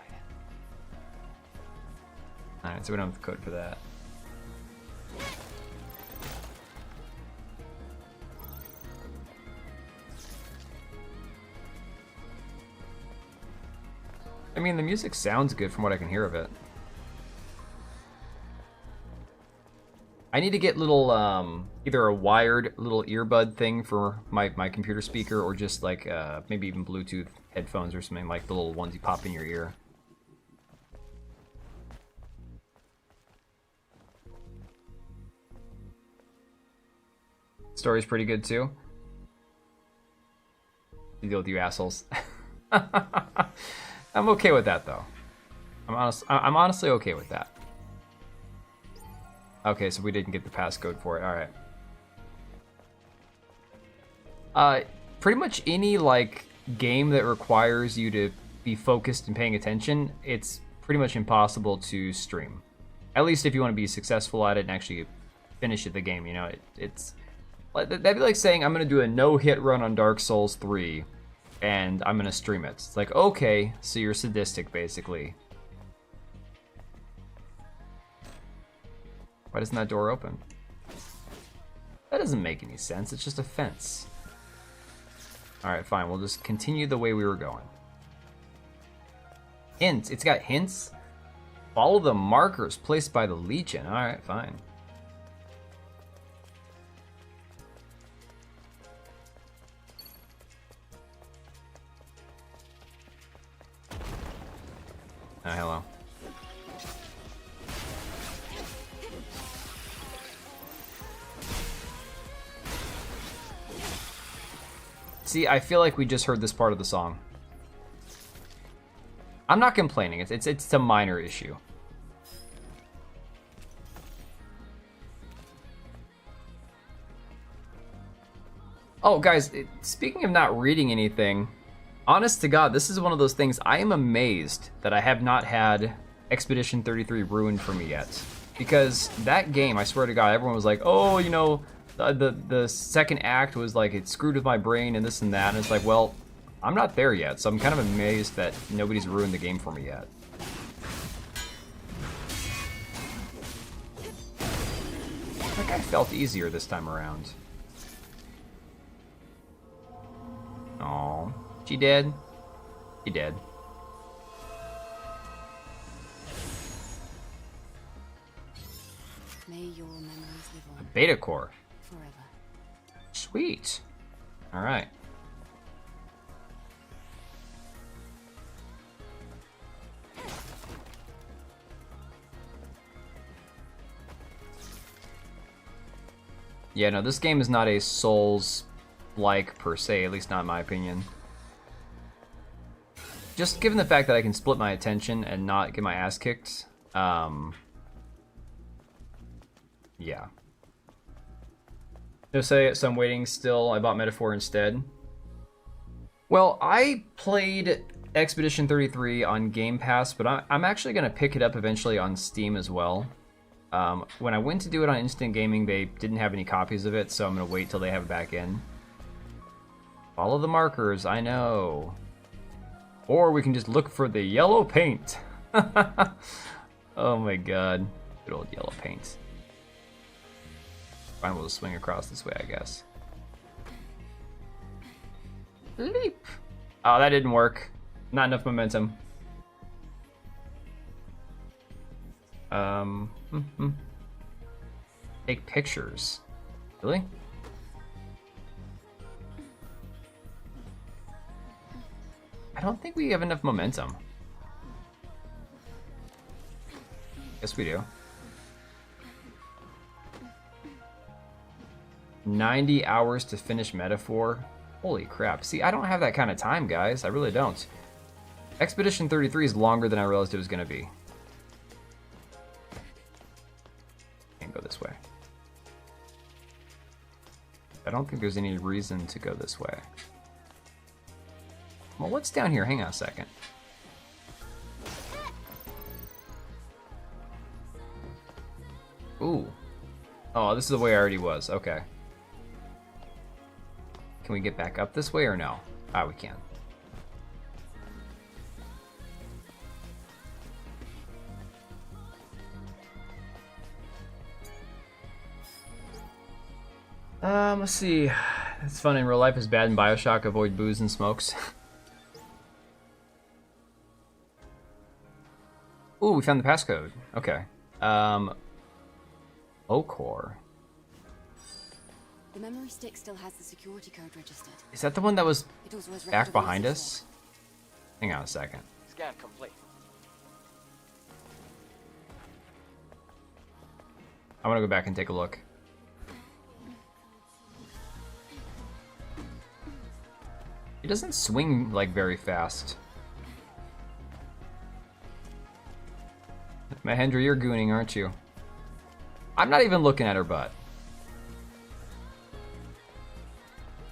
Alright, so we don't have the code for that. I mean, the music sounds good from what I can hear of it. I need to get little, either a wired little earbud thing for my computer speaker, or just like, maybe even Bluetooth headphones or something, like the little ones you pop in your ear. Story's pretty good too. To deal with you assholes. I'm okay with that though. I'm honestly okay with that. Okay, so we didn't get the passcode for it. All right. Pretty much any like game that requires you to be focused and paying attention, it's pretty much impossible to stream. At least if you want to be successful at it and actually finish the game, you know, it's that'd be like saying I'm gonna do a no-hit run on Dark Souls 3 and I'm gonna stream it. It's like, okay, so you're sadistic basically. Why doesn't that door open? That doesn't make any sense. It's just a fence. Alright, fine. We'll just continue the way we were going. Hints. It's got hints. Follow the markers placed by the Legion. Alright, fine. Ah, hello. See, I feel like we just heard this part of the song. I'm not complaining. It's a minor issue. Oh, guys, speaking of not reading anything, honest to God, this is one of those things. I am amazed that I have not had Expedition 33 ruined for me yet. Because that game, I swear to God, everyone was like, oh, you know, the second act was like, it screwed with my brain and this and that. And it's like, well, I'm not there yet. So I'm kind of amazed that nobody's ruined the game for me yet. That guy felt easier this time around. Oh, she dead? She dead. May your memories live on. A beta core. Forever. Sweet. All right. Yeah, no, this game is not a Souls-like per se, at least not in my opinion. Just given the fact that I can split my attention and not get my ass kicked, yeah. They'll say, so I'm waiting still, I bought Metaphor instead. Well, I played Expedition 33 on Game Pass, but I'm actually going to pick it up eventually on Steam as well. When I went to do it on Instant Gaming, they didn't have any copies of it, so I'm going to wait till they have it back in. Follow the markers, I know. Or we can just look for the yellow paint. Oh my god. Good old yellow paint. Fine, we'll just swing across this way, I guess. Leap! Oh, that didn't work. Not enough momentum. Take pictures. Really? I don't think we have enough momentum. Yes, we do. 90 hours to finish Metaphor? Holy crap. See, I don't have that kind of time, guys. I really don't. Expedition 33 is longer than I realized it was going to be. Can't go this way. I don't think there's any reason to go this way. Well, what's down here? Hang on a second. Ooh. Oh, this is the way I already was. Okay. Can we get back up this way or no? Ah, we can. Let's see. It's fun in real life is bad in BioShock. Avoid booze and smokes. Ooh, we found the passcode. Okay. O-Core. The memory stick still has the security code registered. Is that the one that was It also has back record of behind voices us? Hang on a second. Scan complete. I want to go back and take a look. He doesn't swing, like, very fast. Mahendra, you're gooning, aren't you? I'm not even looking at her butt.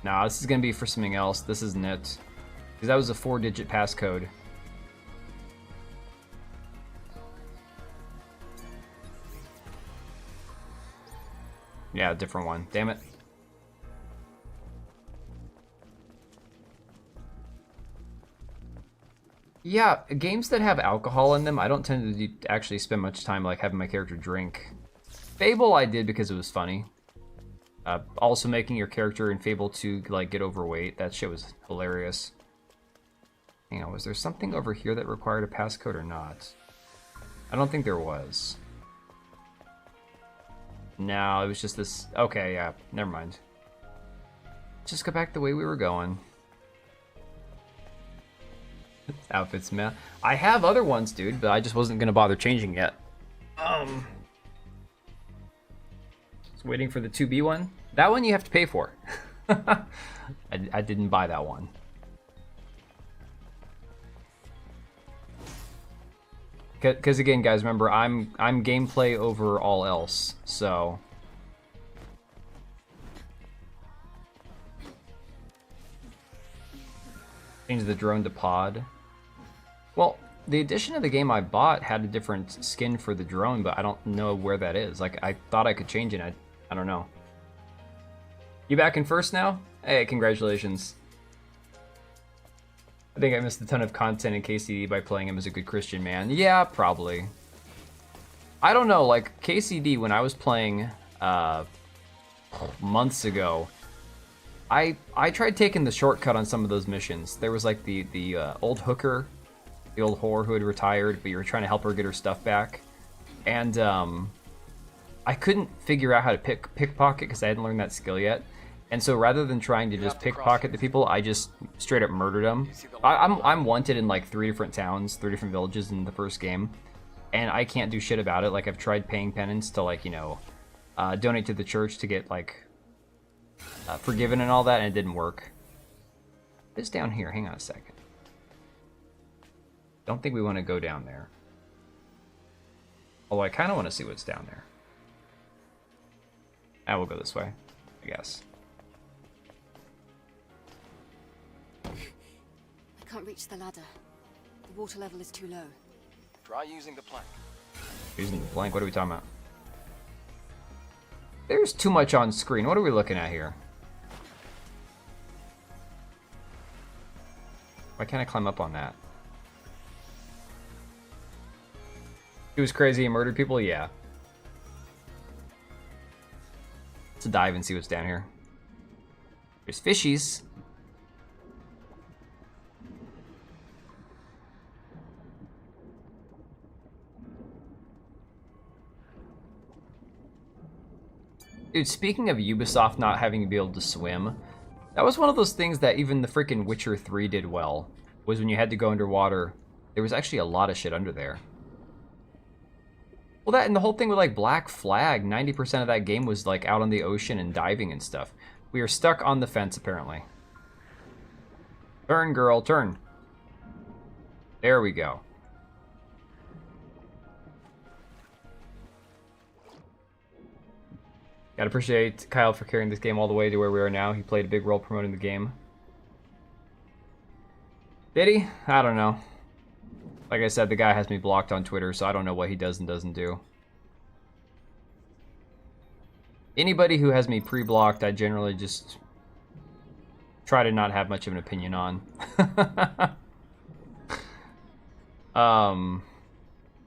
Nah, this is gonna be for something else. This isn't it. Because that was a 4-digit passcode. Yeah, different one. Damn it. Yeah, games that have alcohol in them, I don't tend to actually spend much time like having my character drink. Fable I did because it was funny. Also making your character in Fable 2 like get overweight, that shit was hilarious. Hang on, was there something over here that required a passcode or not? I don't think there was. No, it was just this. Okay, yeah, never mind. Just go back the way we were going. Outfits, man. I have other ones, dude, but I just wasn't gonna bother changing yet. Just waiting for the 2B one. That one you have to pay for. I didn't buy that one. Because again, guys, remember I'm gameplay over all else, so. Change the drone to pod. Well, the edition of the game I bought had a different skin for the drone, but I don't know where that is. Like, I thought I could change it. I don't know. You back in first now? Hey, congratulations. I think I missed a ton of content in KCD by playing him as a good Christian man. Yeah, probably. I don't know, like, KCD, when I was playing months ago, I tried taking the shortcut on some of those missions. There was like the old hooker, the old whore who had retired, but you were trying to help her get her stuff back. And I couldn't figure out how to pickpocket because I hadn't learned that skill yet. And so rather than trying to just pickpocket the people, I just straight up murdered them. I'm wanted in like 3 different towns, 3 different villages in the first game. And I can't do shit about it. Like, I've tried paying penance to, like, you know, donate to the church to get, like, forgiven and all that, and it didn't work. It's down here. Hang on a second. Don't think we want to go down there. Although I kind of want to see what's down there. Ah, we'll go this way, I guess. I can't reach the ladder. The water level is too low. Try using the plank. Using the plank? What are we talking about? There's too much on screen. What are we looking at here? Why can't I climb up on that? He was crazy and murdered people? Yeah. Let's dive and see what's down here. There's fishies. Dude, speaking of Ubisoft not having to be able to swim, that was one of those things that even the freaking Witcher 3 did well, was when you had to go underwater, there was actually a lot of shit under there. Well, that and the whole thing with, like, Black Flag, 90% of that game was, like, out on the ocean and diving and stuff. We are stuck on the fence, apparently. Turn, girl, turn. There we go. Gotta appreciate Kyle for carrying this game all the way to where we are now. He played a big role promoting the game. Did he? I don't know. Like I said, the guy has me blocked on Twitter, so I don't know what he does and doesn't do. Anybody who has me pre-blocked, I generally just try to not have much of an opinion on.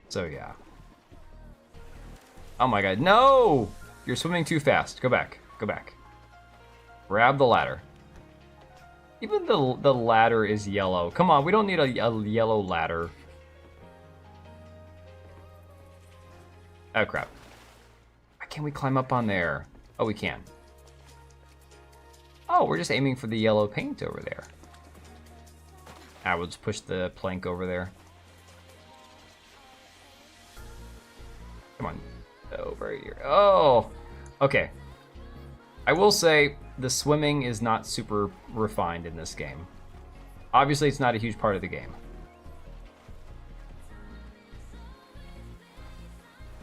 So yeah. Oh my god, no! You're swimming too fast. Go back. Go back. Grab the ladder. Even the ladder is yellow. Come on, we don't need a yellow ladder. Oh, crap. Why can't we climb up on there? Oh, we can. Oh, we're just aiming for the yellow paint over there. Ah, we'll just push the plank over there. Come on. Over here. Oh! Okay. I will say, the swimming is not super refined in this game. Obviously, it's not a huge part of the game.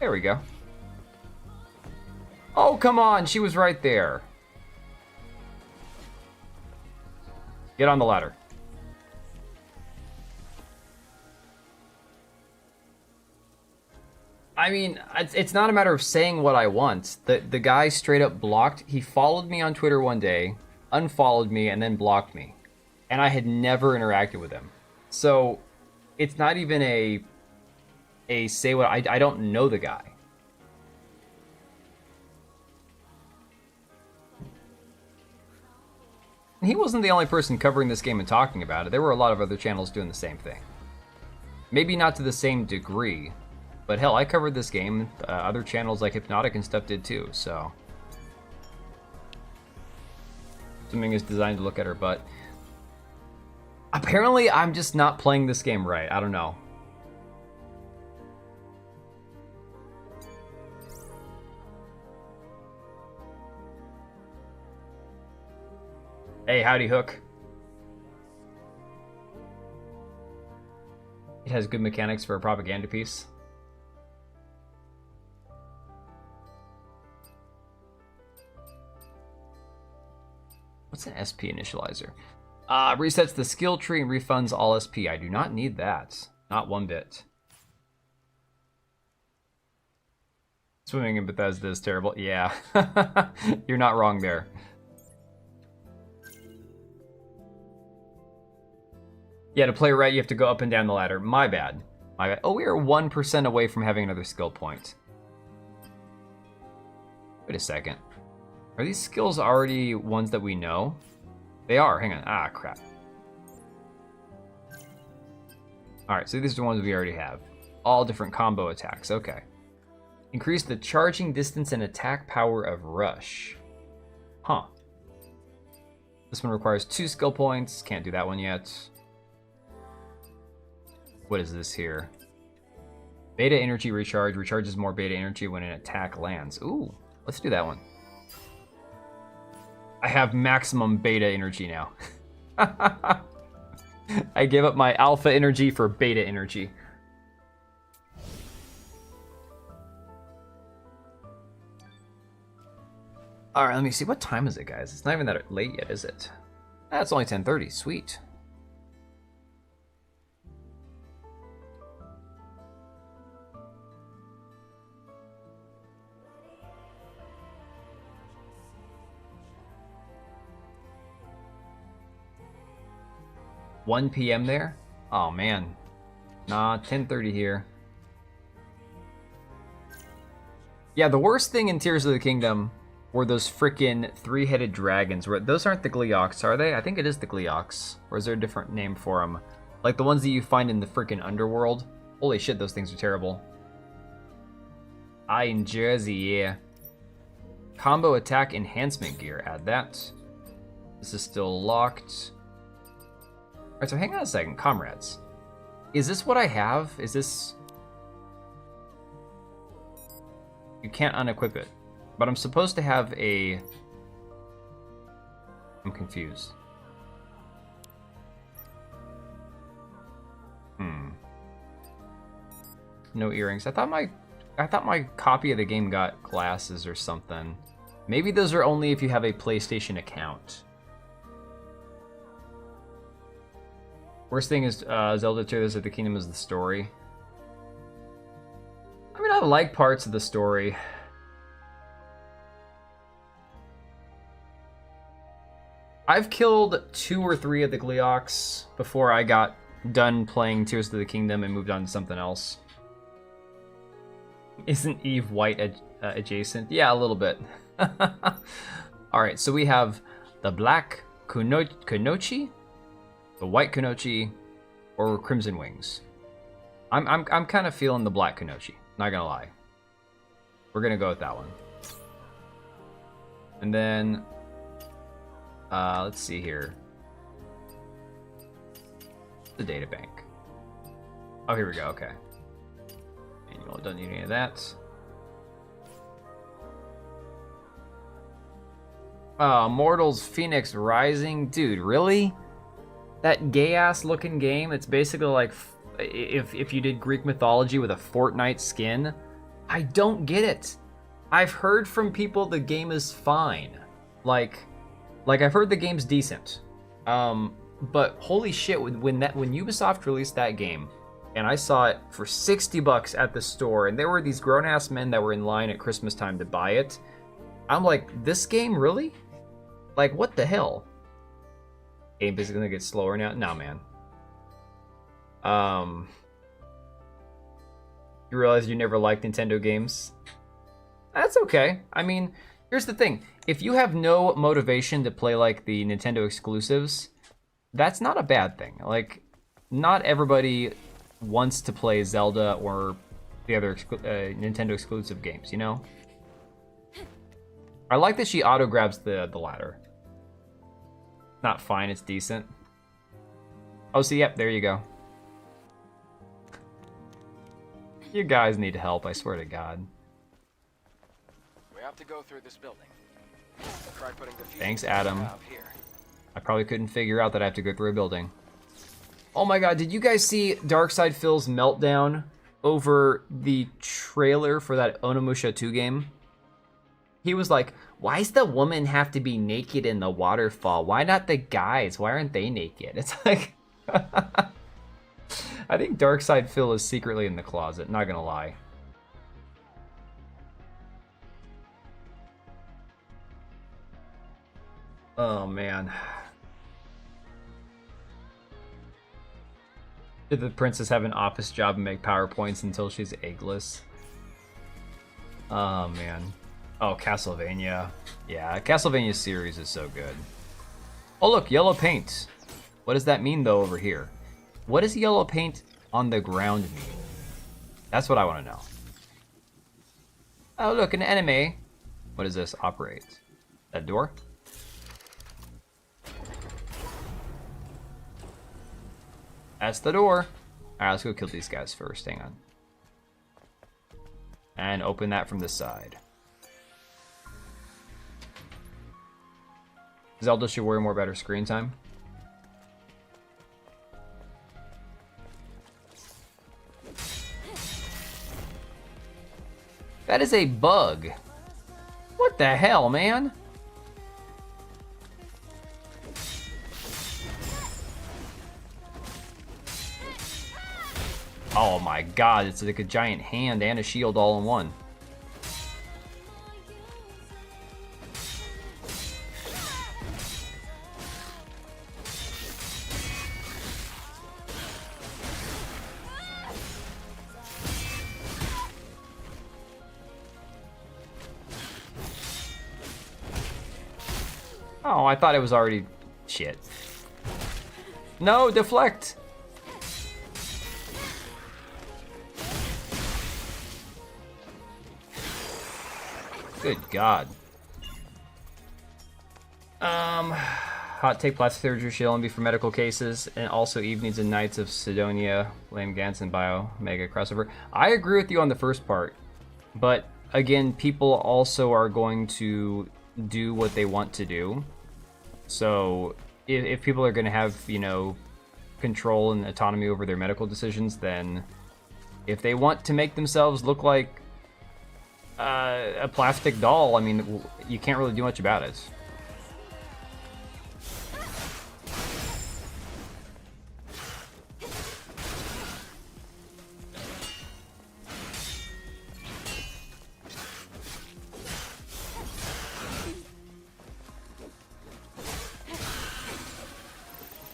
There we go. Oh, come on. She was right there. Get on the ladder. I mean, it's not a matter of saying what I want. The guy straight up blocked. He followed me on Twitter one day, unfollowed me, and then blocked me. And I had never interacted with him. So it's not even a say what I don't know the guy. And he wasn't the only person covering this game and talking about it. There were a lot of other channels doing the same thing. Maybe not to the same degree, but hell, I covered this game. Other channels like Hypnotic and stuff did too, so. Something is designed to look at her butt. Apparently, I'm just not playing this game right. I don't know. Hey, howdy, Hook. It has good mechanics for a propaganda piece. What's an SP initializer? Resets the skill tree and refunds all SP. I do not need that. Not one bit. Swimming in Bethesda is terrible. Yeah. You're not wrong there. Yeah, to play right, you have to go up and down the ladder. My bad. My bad. Oh, we are 1% away from having another skill point. Wait a second. Are these skills already ones that we know? They are. Hang on. Ah, crap. Alright, so these are the ones we already have. All different combo attacks. Okay. Increase the charging distance and attack power of Rush. Huh. This one requires 2 skill points. Can't do that one yet. What is this here? Beta energy recharge. Recharges more beta energy when an attack lands. Ooh, let's do that one. I have maximum beta energy now. I gave up my alpha energy for beta energy. All right, let me see. What time is it, guys? It's not even that late yet, is it? That's only 10:30. Sweet. (1 p.m. there? Oh man. Nah, 10:30 here. Yeah, the worst thing in Tears of the Kingdom were those frickin' 3-headed dragons. Those aren't the Gleeoks, are they? I think it is the Gleeoks. Or is there a different name for them? Like the ones that you find in the frickin' underworld. Holy shit, those things are terrible. In Jersey, yeah. Combo attack enhancement gear. Add that. This is still locked. Alright, so hang on a second. Comrades. Is this what I have? Is this... You can't unequip it. But I'm supposed to have a... I'm confused. No earrings. I thought my copy of the game got glasses or something. Maybe those are only if you have a PlayStation account. Worst thing is Zelda Tears of the Kingdom is the story. I mean, I like parts of the story. I've killed 2 or 3 of the Gleeoks before I got done playing Tears of the Kingdom and moved on to something else. Isn't Eve white adjacent? Yeah, a little bit. Alright, so we have the black Kunoichi, the white Kunoichi, or Crimson Wings. I'm kind of feeling the black Kunoichi, not gonna lie. We're gonna go with that one. And then, let's see here. The data bank. Oh, here we go, okay. Manual, don't need any of that. Mortals Phoenix Rising. Dude, really? that gay ass looking game. It's basically like if you did Greek mythology with a Fortnite skin. I don't get it. I've heard from people the game is fine. Like I've heard the game's decent. But holy shit, when Ubisoft released that game, and I saw it for $60 at the store, and there were these grown-ass men that were in line at Christmas time to buy it. I'm like, this game, really? Like, what the hell? Game is gonna get slower now? Nah, man. You realize you never liked Nintendo games? That's okay. I mean, here's the thing. If you have no motivation to play, like, the Nintendo exclusives, that's not a bad thing. Like, not everybody wants to play Zelda or the other Nintendo exclusive games, you know? I like that she auto grabs the ladder. Not fine, it's decent. Oh, see, yep, there you go. You guys need help, I swear to God. We have to go through this building. Try putting the Thanks, Adam. out here. I probably couldn't figure out that I have to go through a building. Oh my god, did you guys see Darkside Phil's meltdown over the trailer for that Onimusha 2 game? He was like, why does the woman have to be naked in the waterfall? Why not the guys? Why aren't they naked? It's like... I think Darkside Phil is secretly in the closet, not gonna lie. Oh man. Did the princess have an office job and make PowerPoints until she's eggless? Oh man. Oh, Castlevania. Yeah, Castlevania series is so good. Oh look, yellow paint. What does that mean though over here? What does yellow paint on the ground mean? That's what I want to know. Oh look, an enemy. What does this operate? That door? That's the door. Alright, let's go kill these guys first. Hang on. And open that from the side. Zelda should worry more about her screen time. That is a bug. What the hell, man? Oh my god, it's like a giant hand and a shield all in one. Oh, I thought it was already... Shit. No, deflect! Good God. Hot take, plastic surgery should only be for medical cases, and also evenings and nights of Sidonia, Lame Gans, and Bio Mega crossover. I agree with you on the first part, but again, people also are going to do what they want to do. So if people are going to have, you know, control and autonomy over their medical decisions, then if they want to make themselves look like a plastic doll, I mean, you can't really do much about it.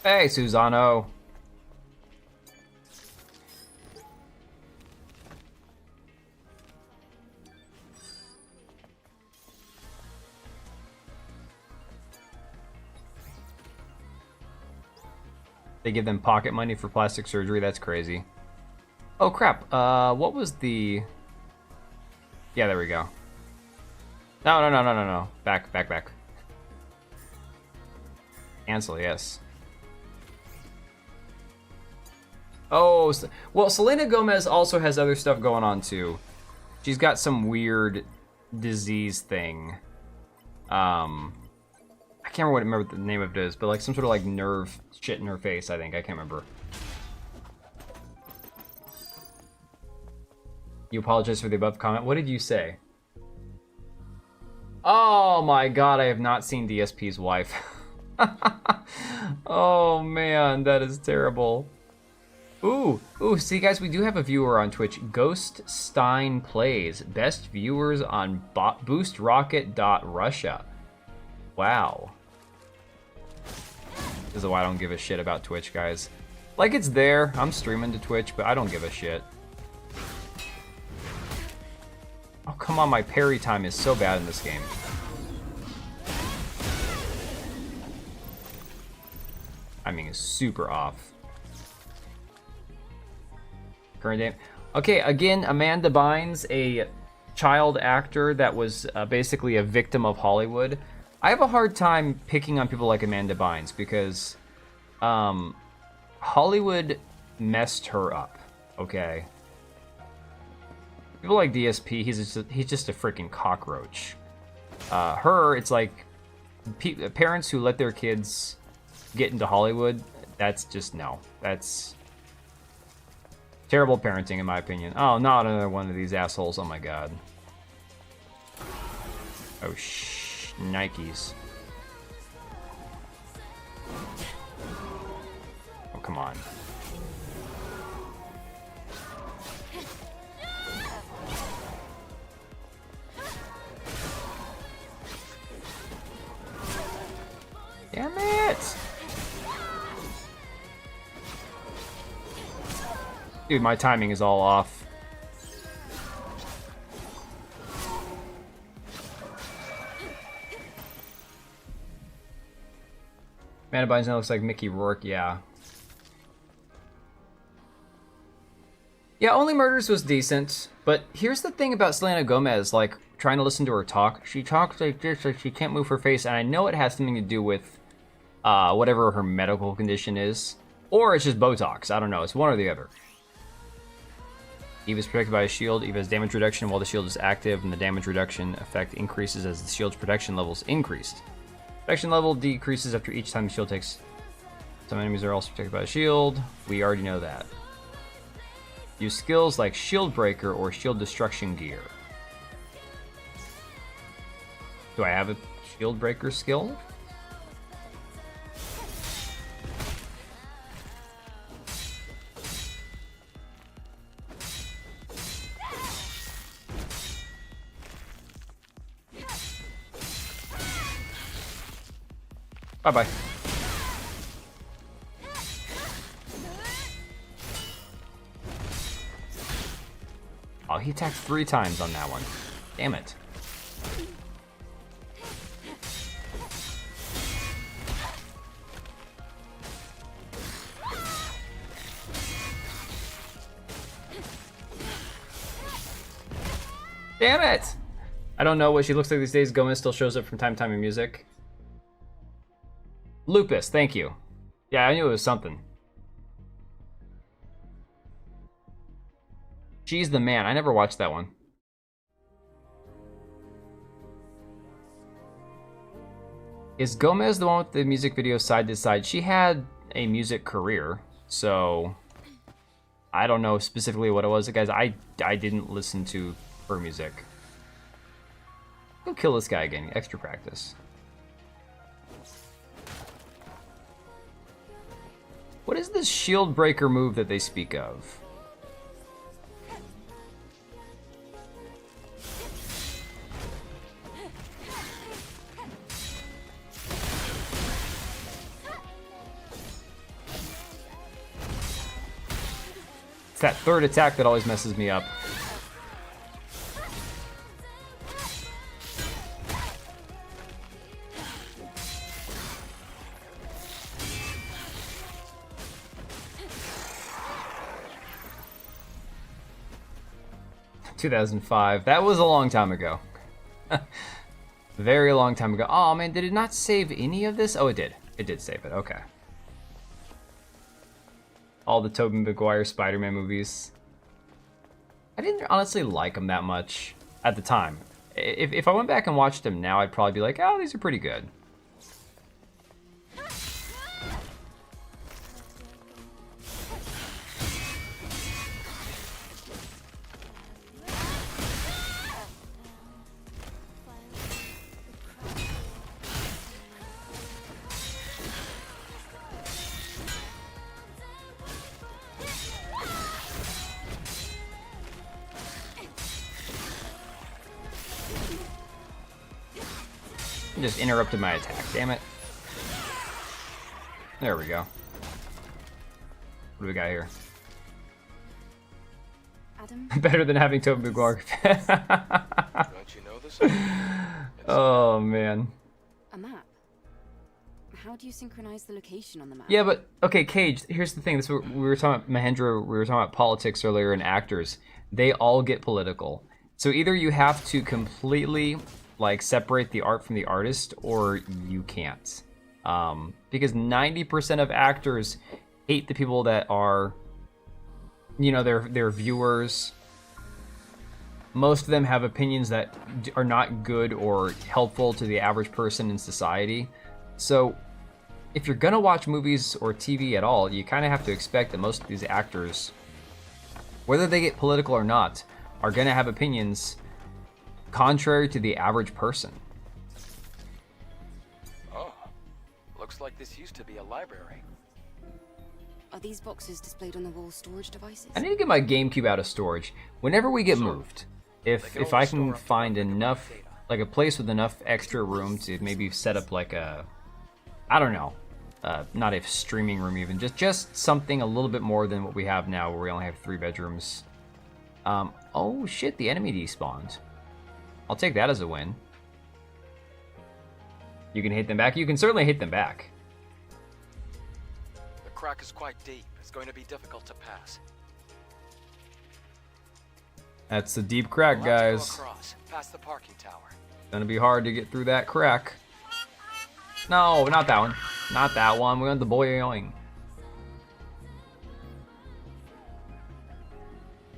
Hey, Susano. They give them pocket money for plastic surgery. That's crazy. Oh crap. What was the... Yeah, there we go. No. Back. Cancel, yes. Oh, well, Selena Gomez also has other stuff going on too. She's got some weird disease thing. I can't remember what the name of it is, but like some sort of like nerve shit in her face, I think. I can't remember. You apologize for the above comment. What did you say? Oh my god, I have not seen DSP's wife. Oh man, that is terrible. Ooh, see guys, we do have a viewer on Twitch. Ghost Stein Plays. Best viewers on boostrocket.russia. Wow. This is why I don't give a shit about Twitch, guys. Like, it's there. I'm streaming to Twitch, but I don't give a shit. Oh, come on, my parry time is so bad in this game. I mean, it's super off. Current name. Okay, again, Amanda Bynes, a child actor that was basically a victim of Hollywood. I have a hard time picking on people like Amanda Bynes because Hollywood messed her up, okay? People like DSP, he's just a freaking cockroach. Her, it's like parents who let their kids get into Hollywood, that's just no. That's terrible parenting in my opinion. Oh, not another one of these assholes. Oh my god. Oh, Nikes. Oh, come on. Damn it! Dude, my timing is all off. Amanda Bynes now looks like Mickey Rourke, yeah. Yeah, Only Murders was decent, but here's the thing about Selena Gomez, like, trying to listen to her talk. She talks like this, like she can't move her face, and I know it has something to do with whatever her medical condition is. Or it's just Botox, I don't know, it's one or the other. Eve is protected by a shield. Eve has damage reduction while the shield is active, and the damage reduction effect increases as the shield's protection levels increased. Protection level decreases after each time the shield takes. Some enemies are also protected by a shield. We already know that. Use skills like Shield Breaker or Shield Destruction Gear. Do I have a Shield Breaker skill? Bye-bye. Oh, he attacked 3 times on that one. Damn it. Damn it! I don't know what she looks like these days. Gomez still shows up from time to time in music. Lupus, thank you. Yeah, I knew it was something. She's the Man. I never watched that one. Is Gomez the one with the music video side to side? She had a music career, so I don't know specifically what it was. Guys, I didn't listen to her music. Go kill this guy again. Extra practice. What is this shield breaker move that they speak of? It's that third attack that always messes me up. ...2005. That was a long time ago. Very long time ago. Oh man, did it not save any of this? Oh, it did. It did save it. Okay. All the Tobey Maguire Spider-Man movies. I didn't honestly like them that much at the time. If I went back and watched them now, I'd probably be like, oh, these are pretty good. Just interrupted my attack, damn it. There we go. What do we got here? Adam? Better than having Tobey Maguire. Don't you know this? Oh, man. A map. How do you synchronize the location on the map? Yeah, but, okay, Cage, here's the thing. This is what we were talking about, Mahendra, we were talking about politics earlier and actors. They all get political. So either you have to completely, like, separate the art from the artist, or you can't. Because 90% of actors hate the people that are, you know, their viewers. Most of them have opinions that are not good or helpful to the average person in society. So if you're gonna watch movies or TV at all, you kind of have to expect that most of these actors, whether they get political or not, are gonna have opinions contrary to the average person. Oh, looks like this used to be a library. Are these boxes displayed on the wall storage devices? I need to get my GameCube out of storage. Whenever we get moved, if I can find enough, like a place with enough extra room to maybe set up like a, I don't know, not a streaming room even, just something a little bit more than what we have now, where we only have 3 bedrooms. Oh shit, the enemy despawned. I'll take that as a win. You can hit them back. You can certainly hit them back. The crack is quite deep. It's going to be difficult to pass. That's a deep crack, We'll have to go guys. across, past the parking tower. Gonna be hard to get through that crack. No, not that one. Not that one. We want the boing.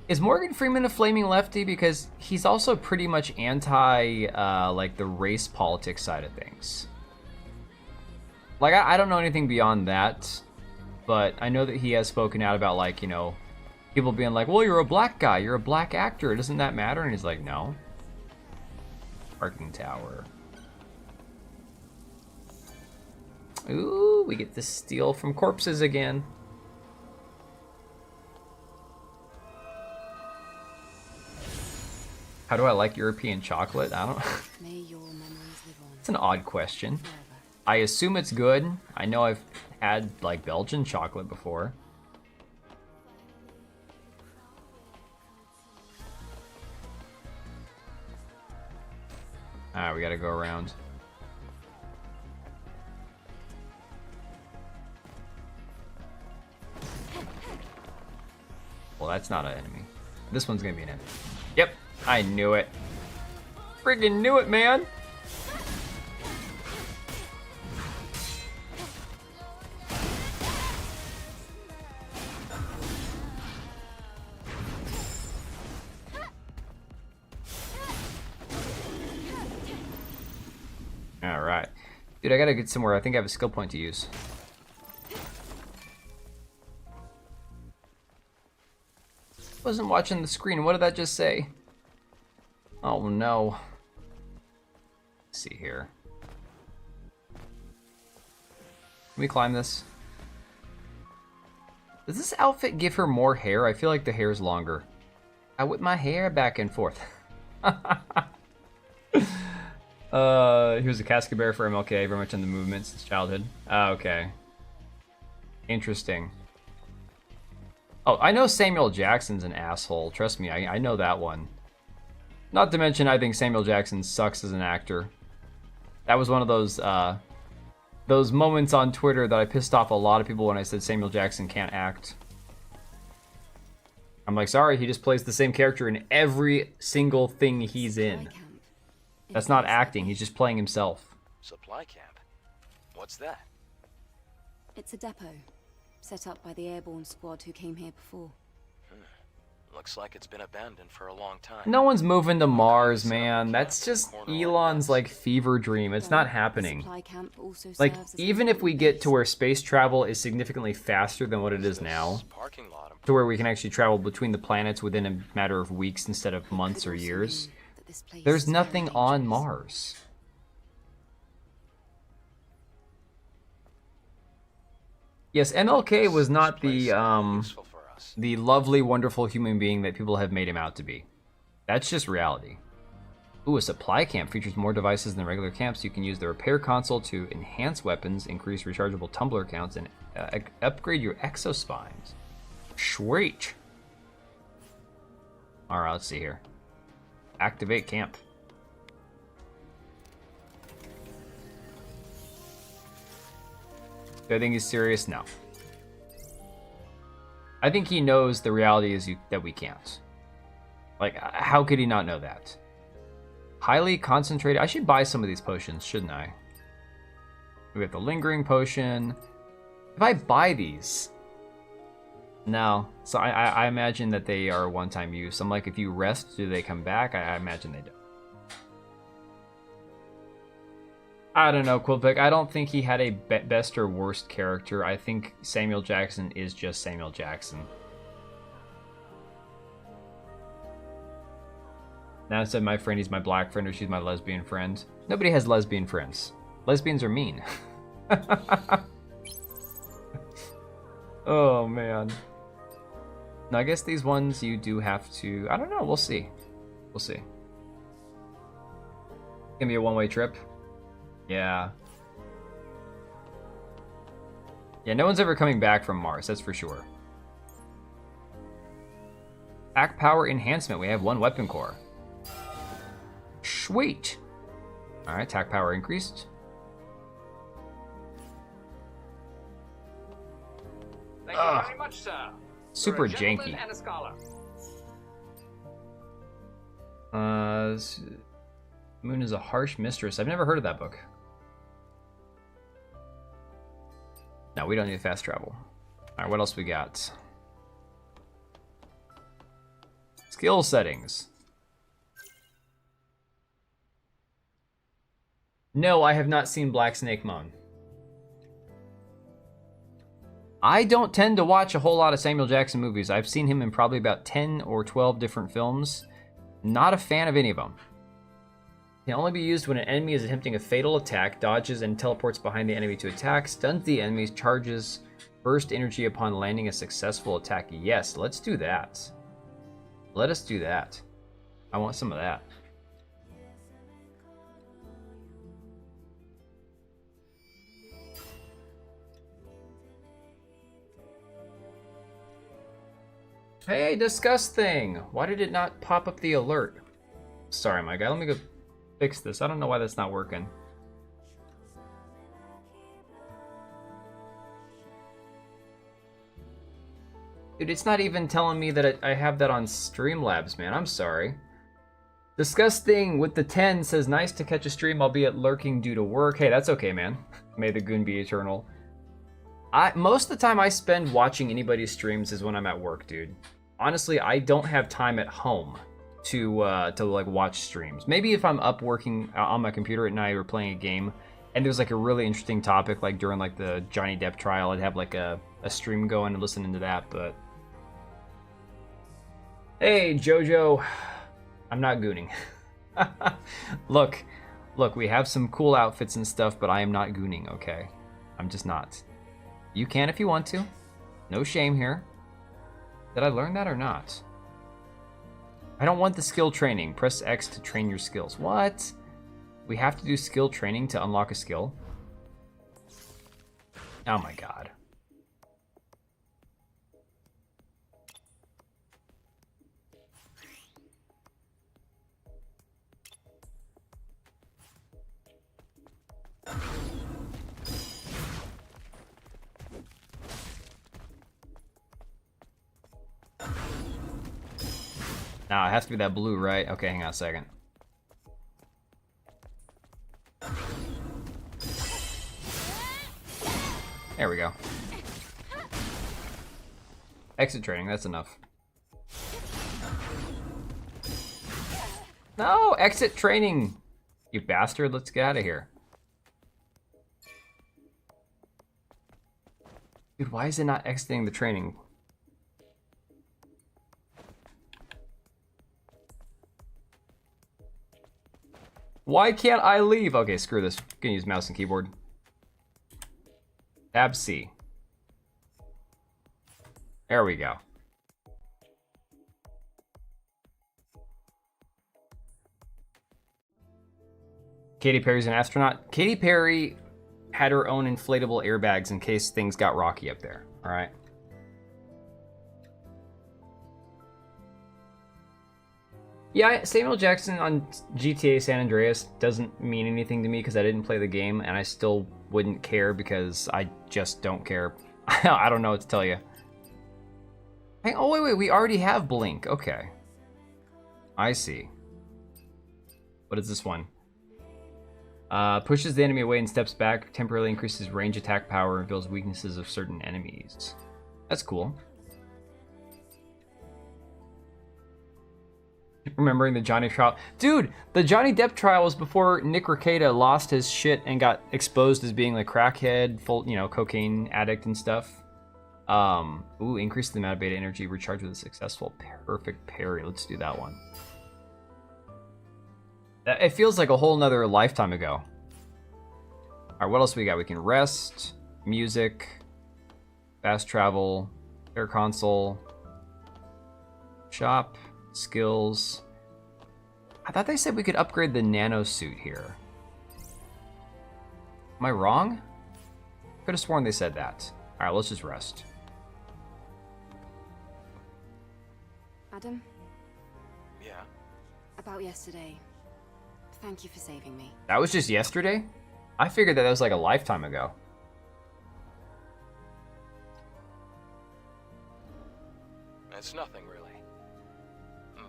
Is Morgan Freeman a flaming lefty? Because he's also pretty much anti, like, the race politics side of things. Like, I don't know anything beyond that, but I know that he has spoken out about, like, you know, people being like, well, you're a black guy, you're a black actor, doesn't that matter? And he's like, no. Parking tower. Ooh, we get to steal from corpses again. How do I like European chocolate? I don't. May your memories live on. It's an odd question. Forever. I assume it's good. I know I've had like Belgian chocolate before. Alright, we gotta go around. Well, that's not an enemy. This one's gonna be an enemy. Yep, I knew it. Friggin' knew it, man! Alright. Dude, I gotta get somewhere. I think I have a skill point to use. Wasn't watching the screen. What did that just say? Oh no. Let's see here. Can we climb this? Does this outfit give her more hair? I feel like the hair's longer. I whip my hair back and forth. He was a casket bearer for MLK, very much in the movement since childhood. Okay. Interesting. Oh, I know Samuel Jackson's an asshole. Trust me, I know that one. Not to mention, I think Samuel Jackson sucks as an actor. That was one of those moments on Twitter that I pissed off a lot of people when I said Samuel Jackson can't act. I'm like, sorry, he just plays the same character in every single thing he's in. Supply camp. That's not acting, he's just playing himself. Supply camp. What's that? It's a depot, set up by the airborne squad who came here before. Looks like it's been abandoned for a long time. No one's moving to Mars, man. That's just Elon's, like, fever dream. It's not happening. Supply camp also Like, serves as even a if we get to where space travel is significantly faster than what it is now, Parking lot. to where we can actually travel between the planets within a matter of weeks instead of months or years, there's nothing on Mars. Yes, MLK was not the lovely, wonderful human being that people have made him out to be. That's just reality. Ooh, a supply camp features more devices than regular camps. You can use the repair console to enhance weapons, increase rechargeable tumbler counts, and upgrade your exospines. Sweet. All right, let's see here. Activate camp. Do I think he's serious? No. I think he knows the reality is that we can't. Like, how could he not know that? Highly concentrated. I should buy some of these potions, shouldn't I? We have the lingering potion. If I buy these... No. So I imagine that they are one-time use. I'm like, if you rest, do they come back? I imagine they don't. I don't know, Quillpick. I don't think he had a best or worst character. I think Samuel Jackson is just Samuel Jackson. Now instead of my friend, he's my black friend, or she's my lesbian friend. Nobody has lesbian friends. Lesbians are mean. Oh, man. Now, I guess these ones you do have to... I don't know. We'll see. We'll see. Gonna be a one-way trip. Yeah. Yeah, no one's ever coming back from Mars, that's for sure. Attack power enhancement. We have 1 weapon core. Sweet. Alright, attack power increased. Thank you very much, sir. Super janky. And a scholar. Moon is a harsh mistress. I've never heard of that book. No, we don't need fast travel. Alright, what else we got? Skill settings. No, I have not seen Black Snake Moan. I don't tend to watch a whole lot of Samuel Jackson movies. I've seen him in probably about 10 or 12 different films. Not a fan of any of them. Can only be used when an enemy is attempting a fatal attack, dodges and teleports behind the enemy to attack, stuns the enemy, charges burst energy upon landing a successful attack. Yes, let's do that. Let us do that. I want some of that. Hey, discuss thing. Why did it not pop up the alert? Sorry, my guy. Let me go fix this. I don't know why that's not working. Dude, it's not even telling me that I have that on Streamlabs, man. I'm sorry. Discuss thing with the 10 says, nice to catch a stream, albeit lurking due to work. Hey, that's okay, man. May the goon be eternal. Most of the time I spend watching anybody's streams is when I'm at work, dude. Honestly, I don't have time at home to like watch streams. Maybe if I'm up working on my computer at night or playing a game, and there's like a really interesting topic, like during like the Johnny Depp trial, I'd have like a stream going and listening to that. But hey, Jojo, I'm not gooning. Look, we have some cool outfits and stuff, but I am not gooning. Okay, I'm just not. You can if you want to. No shame here. Did I learn that or not? I don't want the skill training. Press X to train your skills. What? We have to do skill training to unlock a skill? Oh my god. Now it has to be that blue, right? Okay, hang on a second. There we go. Exit training, that's enough. No, exit training! You bastard, let's get out of here. Dude, why is it not exiting the training? Why can't I leave? Okay, screw this. I'm gonna use mouse and keyboard. Tab C. There we go. Katy Perry's an astronaut. Katy Perry had her own inflatable airbags in case things got rocky up there. All right. Yeah, Samuel Jackson on GTA San Andreas doesn't mean anything to me because I didn't play the game, and I still wouldn't care because I just don't care. I don't know what to tell you. Oh, wait, we already have Blink. Okay. I see. What is this one? Pushes the enemy away and steps back, temporarily increases range attack power, and reveals weaknesses of certain enemies. That's cool. Remembering the Johnny trial. Dude, the Johnny Depp trial was before Nick Rekieta lost his shit and got exposed as being like crackhead, full, cocaine addict and stuff. Ooh, increase the amount of beta energy recharged with a successful perfect parry. Let's do that one. It feels like a whole nother lifetime ago. Alright, what else we got? We can rest, music, fast travel, air console, shop, skills. I thought they said we could upgrade the nano suit here. Am I wrong? Could have sworn they said that. Alright, let's just rest. Adam? Yeah. About yesterday. Thank you for saving me. That was just yesterday? I figured that was like a lifetime ago. It's nothing, really.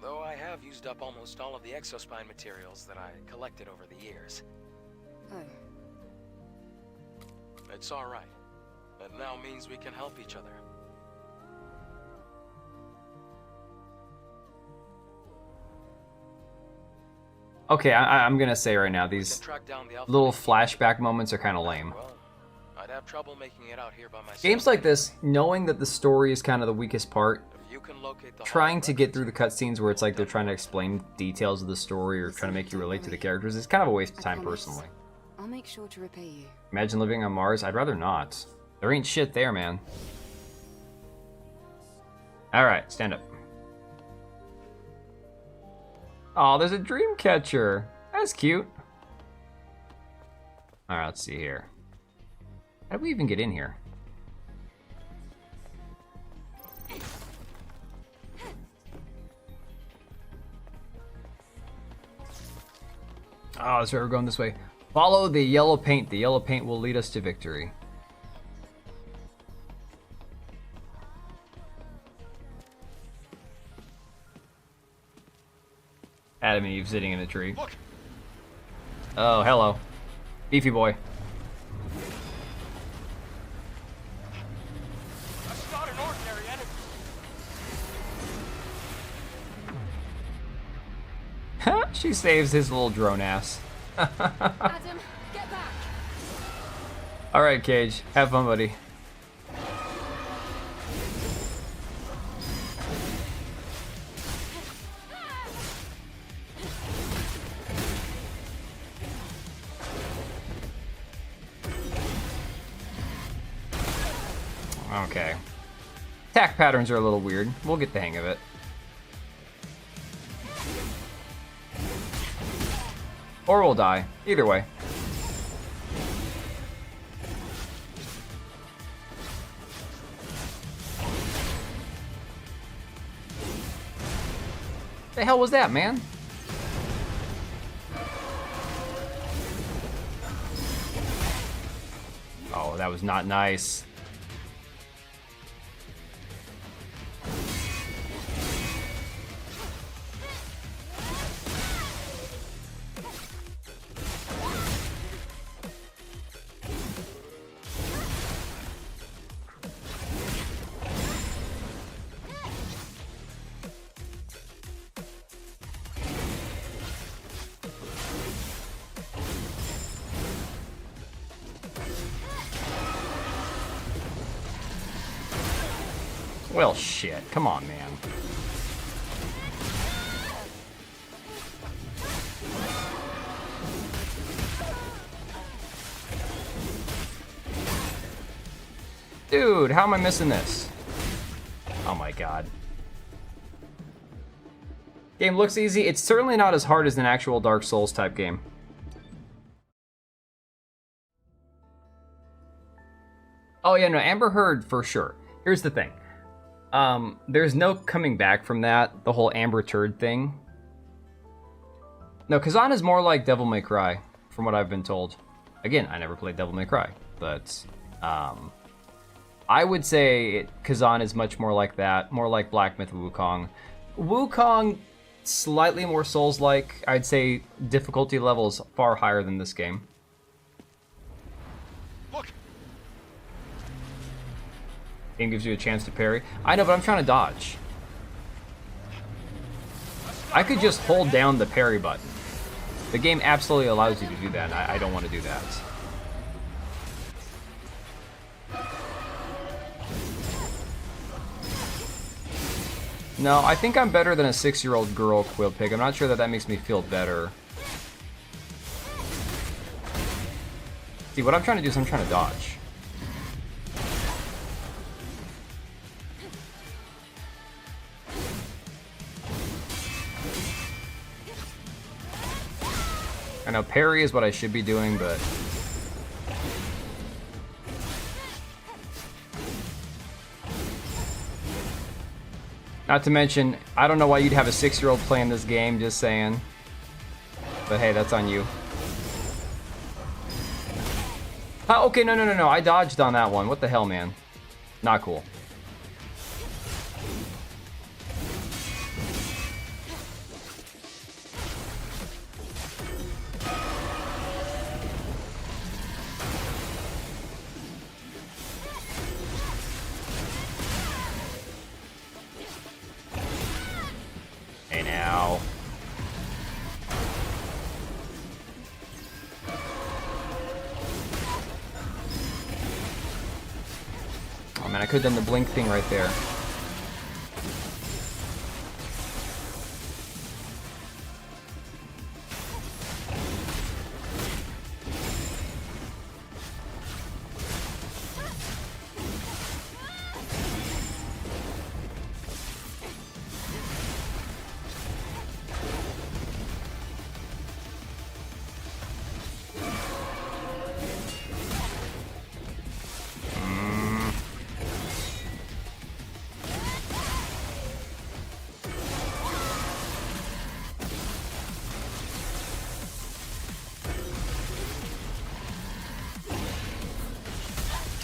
Though I have used up almost all of the exospine materials that I collected over the years. Oh. It's alright. That now means we can help each other. Okay, I'm gonna say right now, We these can track down the Alpha little League. flashback moments are kind of lame. Well, I'd have trouble making it out here by myself. Games like this, knowing that the story is kind of the weakest part, If you can locate the trying to get holorecords, through the cutscenes where it's like they're trying to explain details of the story or trying to make you relate to the characters is kind of a waste of I time promise. personally. I'll make sure to repay you. Imagine living on Mars. I'd rather not. There ain't shit there, man. Alright, stand up. Oh, there's a dream catcher. That's cute. Alright, let's see here. How did we even get in here? Oh, that's right, we're going this way. Follow the yellow paint. The yellow paint will lead us to victory. Adam and Eve sitting in a tree. Look. Oh, hello. Beefy boy. That's not an ordinary enemy. She saves his little drone ass. Adam, get back! Alright, Cage. Have fun, buddy. Okay. Attack patterns are a little weird. We'll get the hang of it. Or we'll die. Either way. The hell was that, man? Oh, that was not nice. Well, shit. Come on, man. Dude, how am I missing this? Oh my god. Game looks easy. It's certainly not as hard as an actual Dark Souls type game. Oh yeah, no, Amber Heard for sure. Here's the thing. There's no coming back from that, the whole Amber Turd thing. No, Kazan is more like Devil May Cry, from what I've been told. Again, I never played Devil May Cry, but I would say Kazan is much more like that, more like Black Myth Wukong. Wukong, slightly more Souls-like. I'd say difficulty levels far higher than this game. Look! Game gives you a chance to parry. I know, but I'm trying to dodge. I could just hold down the parry button. The game absolutely allows you to do that, and I don't want to do that. No, I think I'm better than a 6-year-old girl, Quill Pig. I'm not sure that that makes me feel better. See, what I'm trying to do is I'm trying to dodge. I know parry is what I should be doing, but... Not to mention, I don't know why you'd have a 6-year-old playing this game, just saying. But hey, that's on you. Okay, no, I dodged on that one. What the hell, man? Not cool. Hey now. Oh man, I could have done the blink thing right there.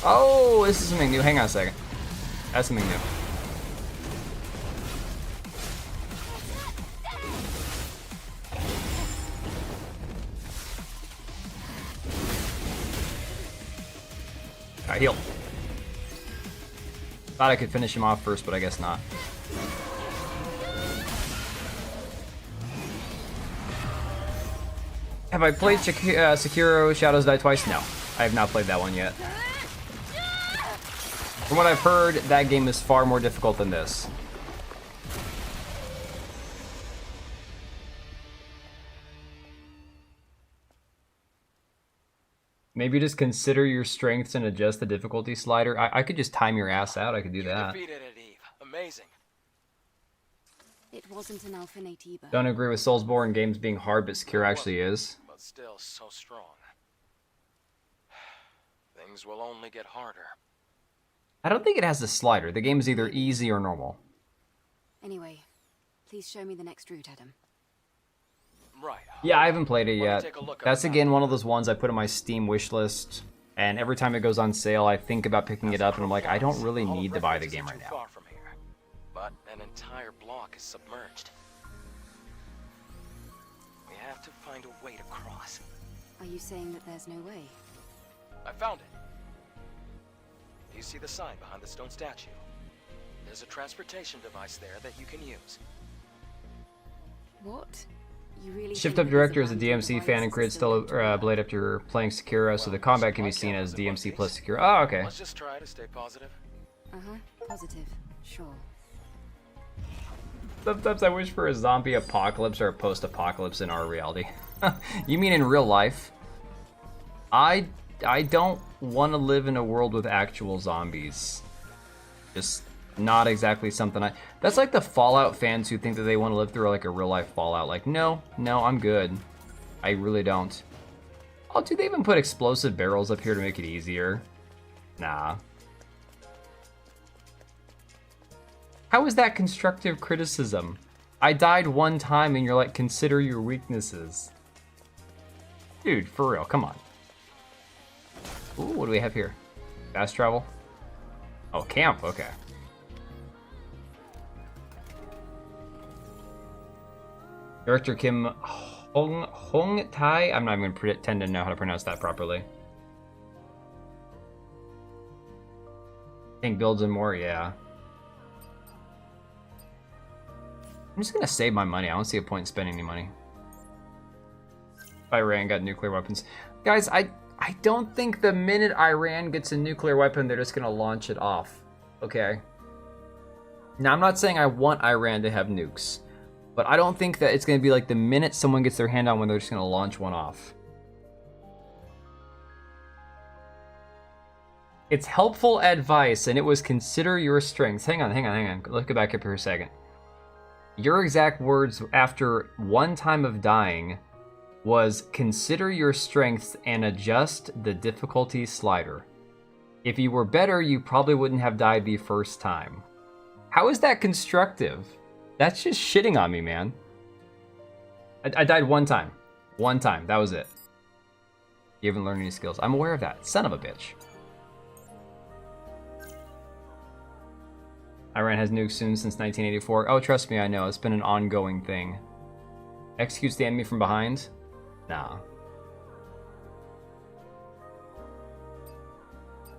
Oh, this is something new. Hang on a second. That's something new. Alright, heal. Thought I could finish him off first, but I guess not. Have I played Sekiro Shadows Die Twice? No. I have not played that one yet. From what I've heard, that game is far more difficult than this. Maybe just consider your strengths and adjust the difficulty slider. I could just time your ass out. I could do that. You defeated it, Eve. Amazing. It wasn't an Alpha Eva. Don't agree with Soulsborne games being hard, but Sekiro actually is. But still so strong. Things will only get harder. I don't think it has a slider. The game is either easy or normal. Anyway, please show me the next route, Adam. Right. Yeah, I haven't played it Let me yet. take a look at That's the again map. one of those ones I put on my Steam wish list, and every time it goes on sale, I think about picking it up, and I'm like, I don't really All need of to buy the Redwoods game isn't right too now. far from here, but an entire block is submerged. We have to find a way to cross. Are you saying that there's no way? I found it. Do you see the sign behind the stone statue? There's a transportation device there that you can use. What? You really Shift think Up that Director this is a abandoned DMC device fan and is creates still still Blade after playing Sekiro, so the combat can be seen as DMC plus Sekiro. Oh, okay. Let's just try to stay positive. Uh-huh. Positive. Sure. Sometimes I wish for a zombie apocalypse or a post-apocalypse in our reality. You mean in real life? I don't want to live in a world with actual zombies. Just not exactly something I... That's like the Fallout fans who think that they want to live through like a real-life Fallout. Like, no, I'm good. I really don't. Oh, do they even put explosive barrels up here to make it easier? Nah, How is that constructive criticism? I died one time and you're like, consider your weaknesses. Dude, for real, come on. Ooh, what do we have here? Fast travel? Oh, camp, okay. Director Kim Hong Tai? I'm not even gonna pretend to know how to pronounce that properly. I think builds and more, yeah. I'm just gonna save my money. I don't see a point in spending any money. Iran got nuclear weapons. Guys, I don't think the minute Iran gets a nuclear weapon, they're just gonna launch it off. Okay? Now, I'm not saying I want Iran to have nukes, but I don't think that it's gonna be like the minute someone gets their hand on one, they're just gonna launch one off. It's helpful advice, and it was consider your strengths. Hang on. Let's go back up here a second. Your exact words after one time of dying was consider your strengths and adjust the difficulty slider. If you were better, you probably wouldn't have died the first time. How is that constructive? That's just shitting on me, man. I died one time. One time. That was it. You haven't learned any skills. I'm aware of that. Son of a bitch. Iran has nukes soon since 1984. Oh, trust me, I know. It's been an ongoing thing. Executes the enemy from behind? Nah.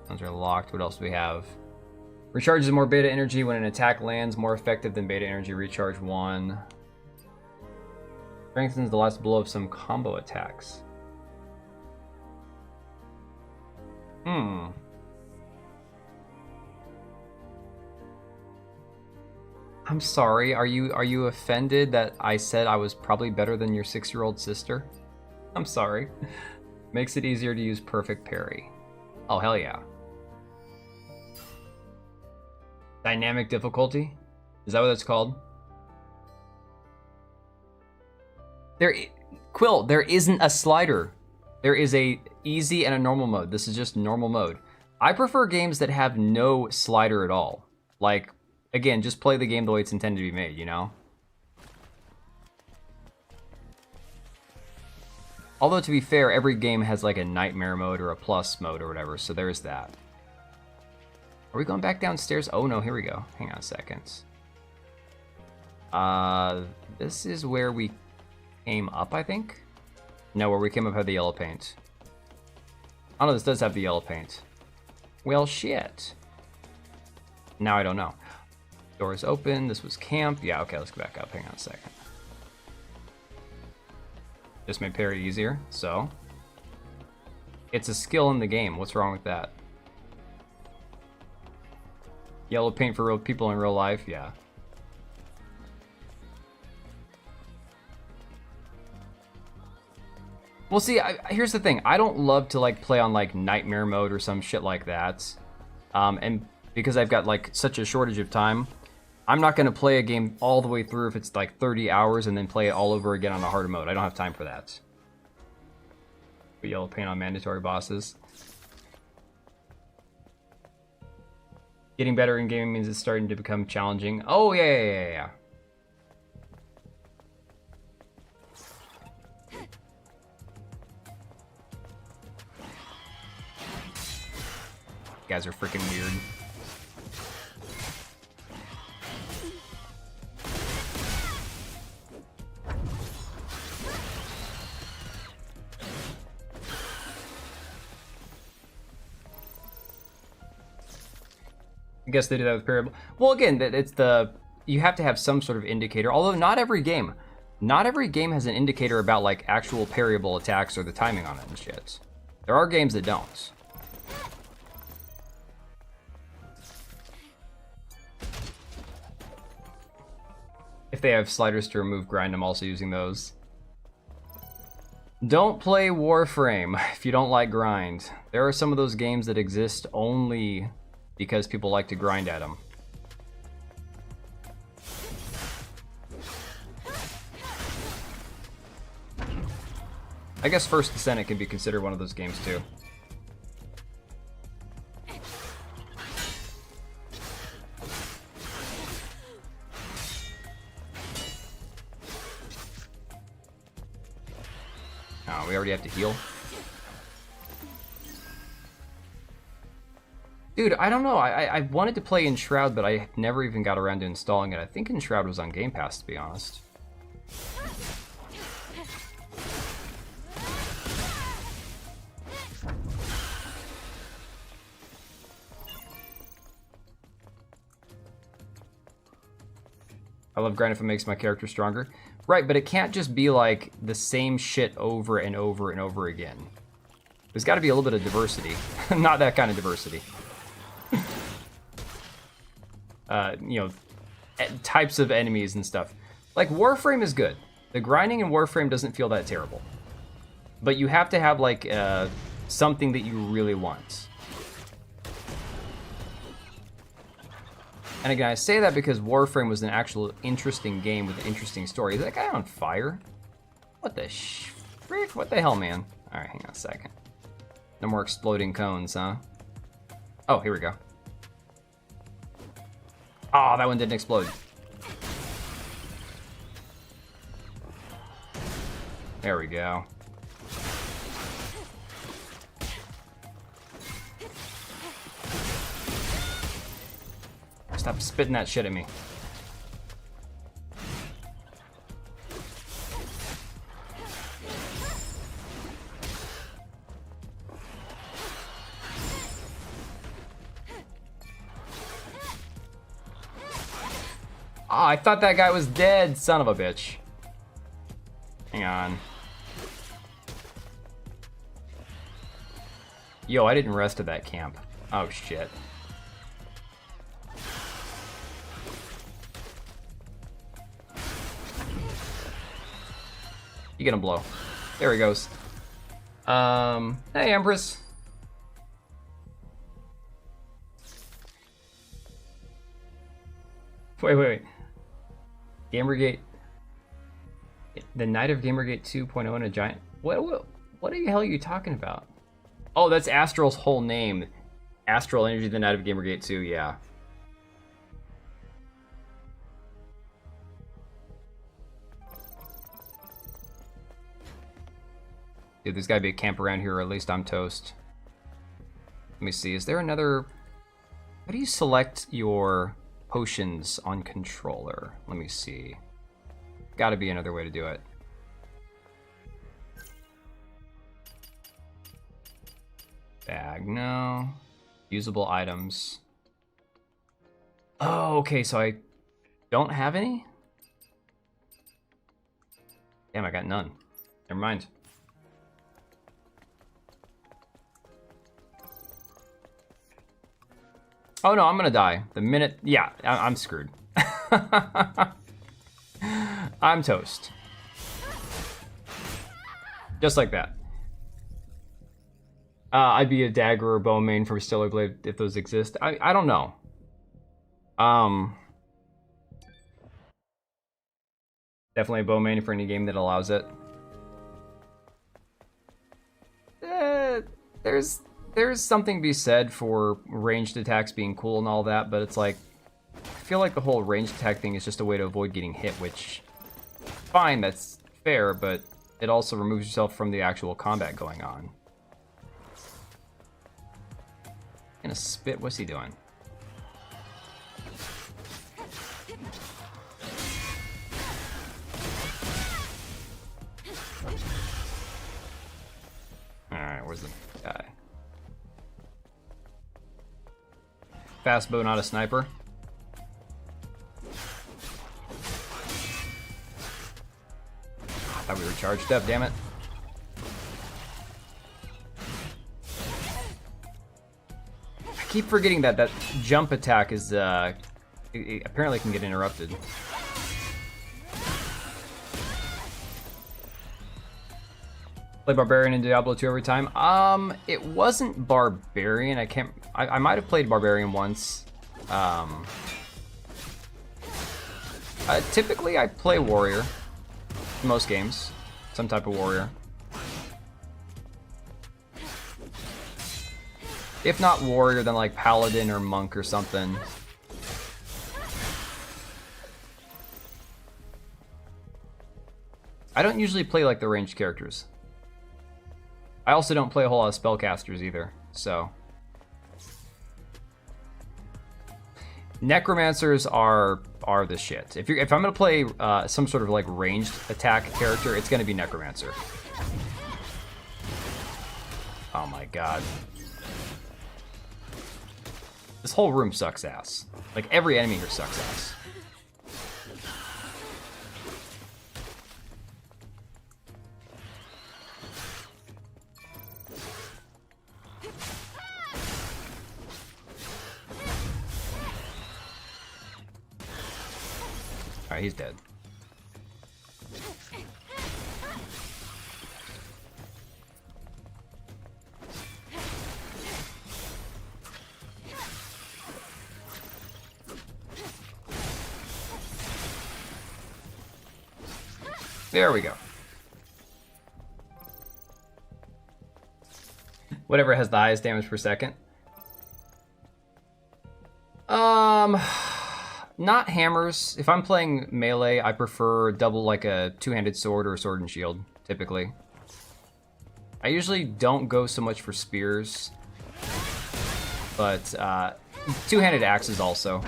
Those are locked. What else do we have? Recharges more beta energy when an attack lands. More effective than beta energy recharge 1. Strengthens the last blow of some combo attacks. I'm sorry, are you offended that I said I was probably better than your 6-year-old sister? I'm sorry. Makes it easier to use perfect parry. Oh, hell yeah. Dynamic difficulty? Is that what that's called? Quill, there isn't a slider. There is a easy and a normal mode. This is just normal mode. I prefer games that have no slider at all. Like, again, just play the game the way it's intended to be made, you know? Although, to be fair, every game has like a nightmare mode or a plus mode or whatever, so there's that. Are we going back downstairs? Oh no, here we go. Hang on a second. This is where we came up, I think? No, where we came up had the yellow paint. Oh no, this does have the yellow paint. Well, shit. Now I don't know. Door is open. This was camp. Yeah, okay, let's go back up. Hang on a second. Just made parry easier, so. It's a skill in the game. What's wrong with that? Yellow paint for real people in real life? Yeah. Well, see, here's the thing. I don't love to like play on like nightmare mode or some shit like that. And because I've got like such a shortage of time, I'm not going to play a game all the way through if it's like 30 hours and then play it all over again on a harder mode. I don't have time for that. Put yellow paint on mandatory bosses. Getting better in gaming means it's starting to become challenging. Oh, yeah. You guys are freaking weird. I guess they do that with Peril. Well, again, it's you have to have some sort of indicator. Although not every game has an indicator about like actual parryable attacks or the timing on it and shit. There are games that don't. If they have sliders to remove grind, I'm also using those. Don't play Warframe if you don't like grind. There are some of those games that exist only because people like to grind at them. I guess First Descent can be considered one of those games too. we already have to heal. Dude, I don't know. I wanted to play Enshroud, but I never even got around to installing it. I think Enshroud was on Game Pass, to be honest. I love grind if it makes my character stronger. Right, but it can't just be like the same shit over and over and over again. There's got to be a little bit of diversity. Not that kind of diversity. You know, types of enemies and stuff. Like, Warframe is good. The grinding in Warframe doesn't feel that terrible. But you have to have, like, something that you really want. And again, I say that because Warframe was an actual interesting game with an interesting story. Is that guy on fire? What the frick? What the hell, man? Alright, hang on a second. No more exploding cones, huh? Oh, here we go. Oh, that one didn't explode. There we go. Stop spitting that shit at me. Oh, I thought that guy was dead, son of a bitch. Hang on. Yo, I didn't rest at that camp. Oh, shit. You gonna blow. There he goes. Hey, Empress. Wait. Gamergate. The night of Gamergate 2.0 and a giant. What the hell are you talking about? Oh, that's Astral's whole name. Astral Energy, the night of Gamergate 2, yeah. Dude, there's gotta be a camp around here, or at least I'm toast. Let me see, is there another... How do you select your potions on controller? Let me see. Gotta be another way to do it. Bag, no. Usable items. Oh, okay, so I don't have any? Damn, I got none. Never mind. Oh no, I'm gonna die. The minute... Yeah, I'm screwed. I'm toast. Just like that. I'd be a dagger or bow main for Stellar Blade if those exist. I don't know. Definitely a bow main for any game that allows it. There's something to be said for ranged attacks being cool and all that, but it's like, I feel like the whole ranged attack thing is just a way to avoid getting hit, which, fine, that's fair, but it also removes yourself from the actual combat going on. Gonna spit, what's he doing? Alright, where's the guy? Fast bow, not a sniper. I thought we were charged up, damn it. I keep forgetting that jump attack is, it apparently can get interrupted. Play Barbarian in Diablo 2 every time? It wasn't Barbarian. I might have played Barbarian once. Typically I play Warrior. In most games. Some type of Warrior. If not Warrior, then like Paladin or Monk or something. I don't usually play like the ranged characters. I also don't play a whole lot of spellcasters either, so. Necromancers are the shit. If I'm gonna play some sort of like ranged attack character, it's gonna be Necromancer. Oh my god. This whole room sucks ass. Like every enemy here sucks ass. Alright, he's dead. There we go. Whatever has the highest damage per second. Not hammers. If I'm playing melee, I prefer double like a two-handed sword or a sword and shield, typically. I usually don't go so much for spears, but two-handed axes also.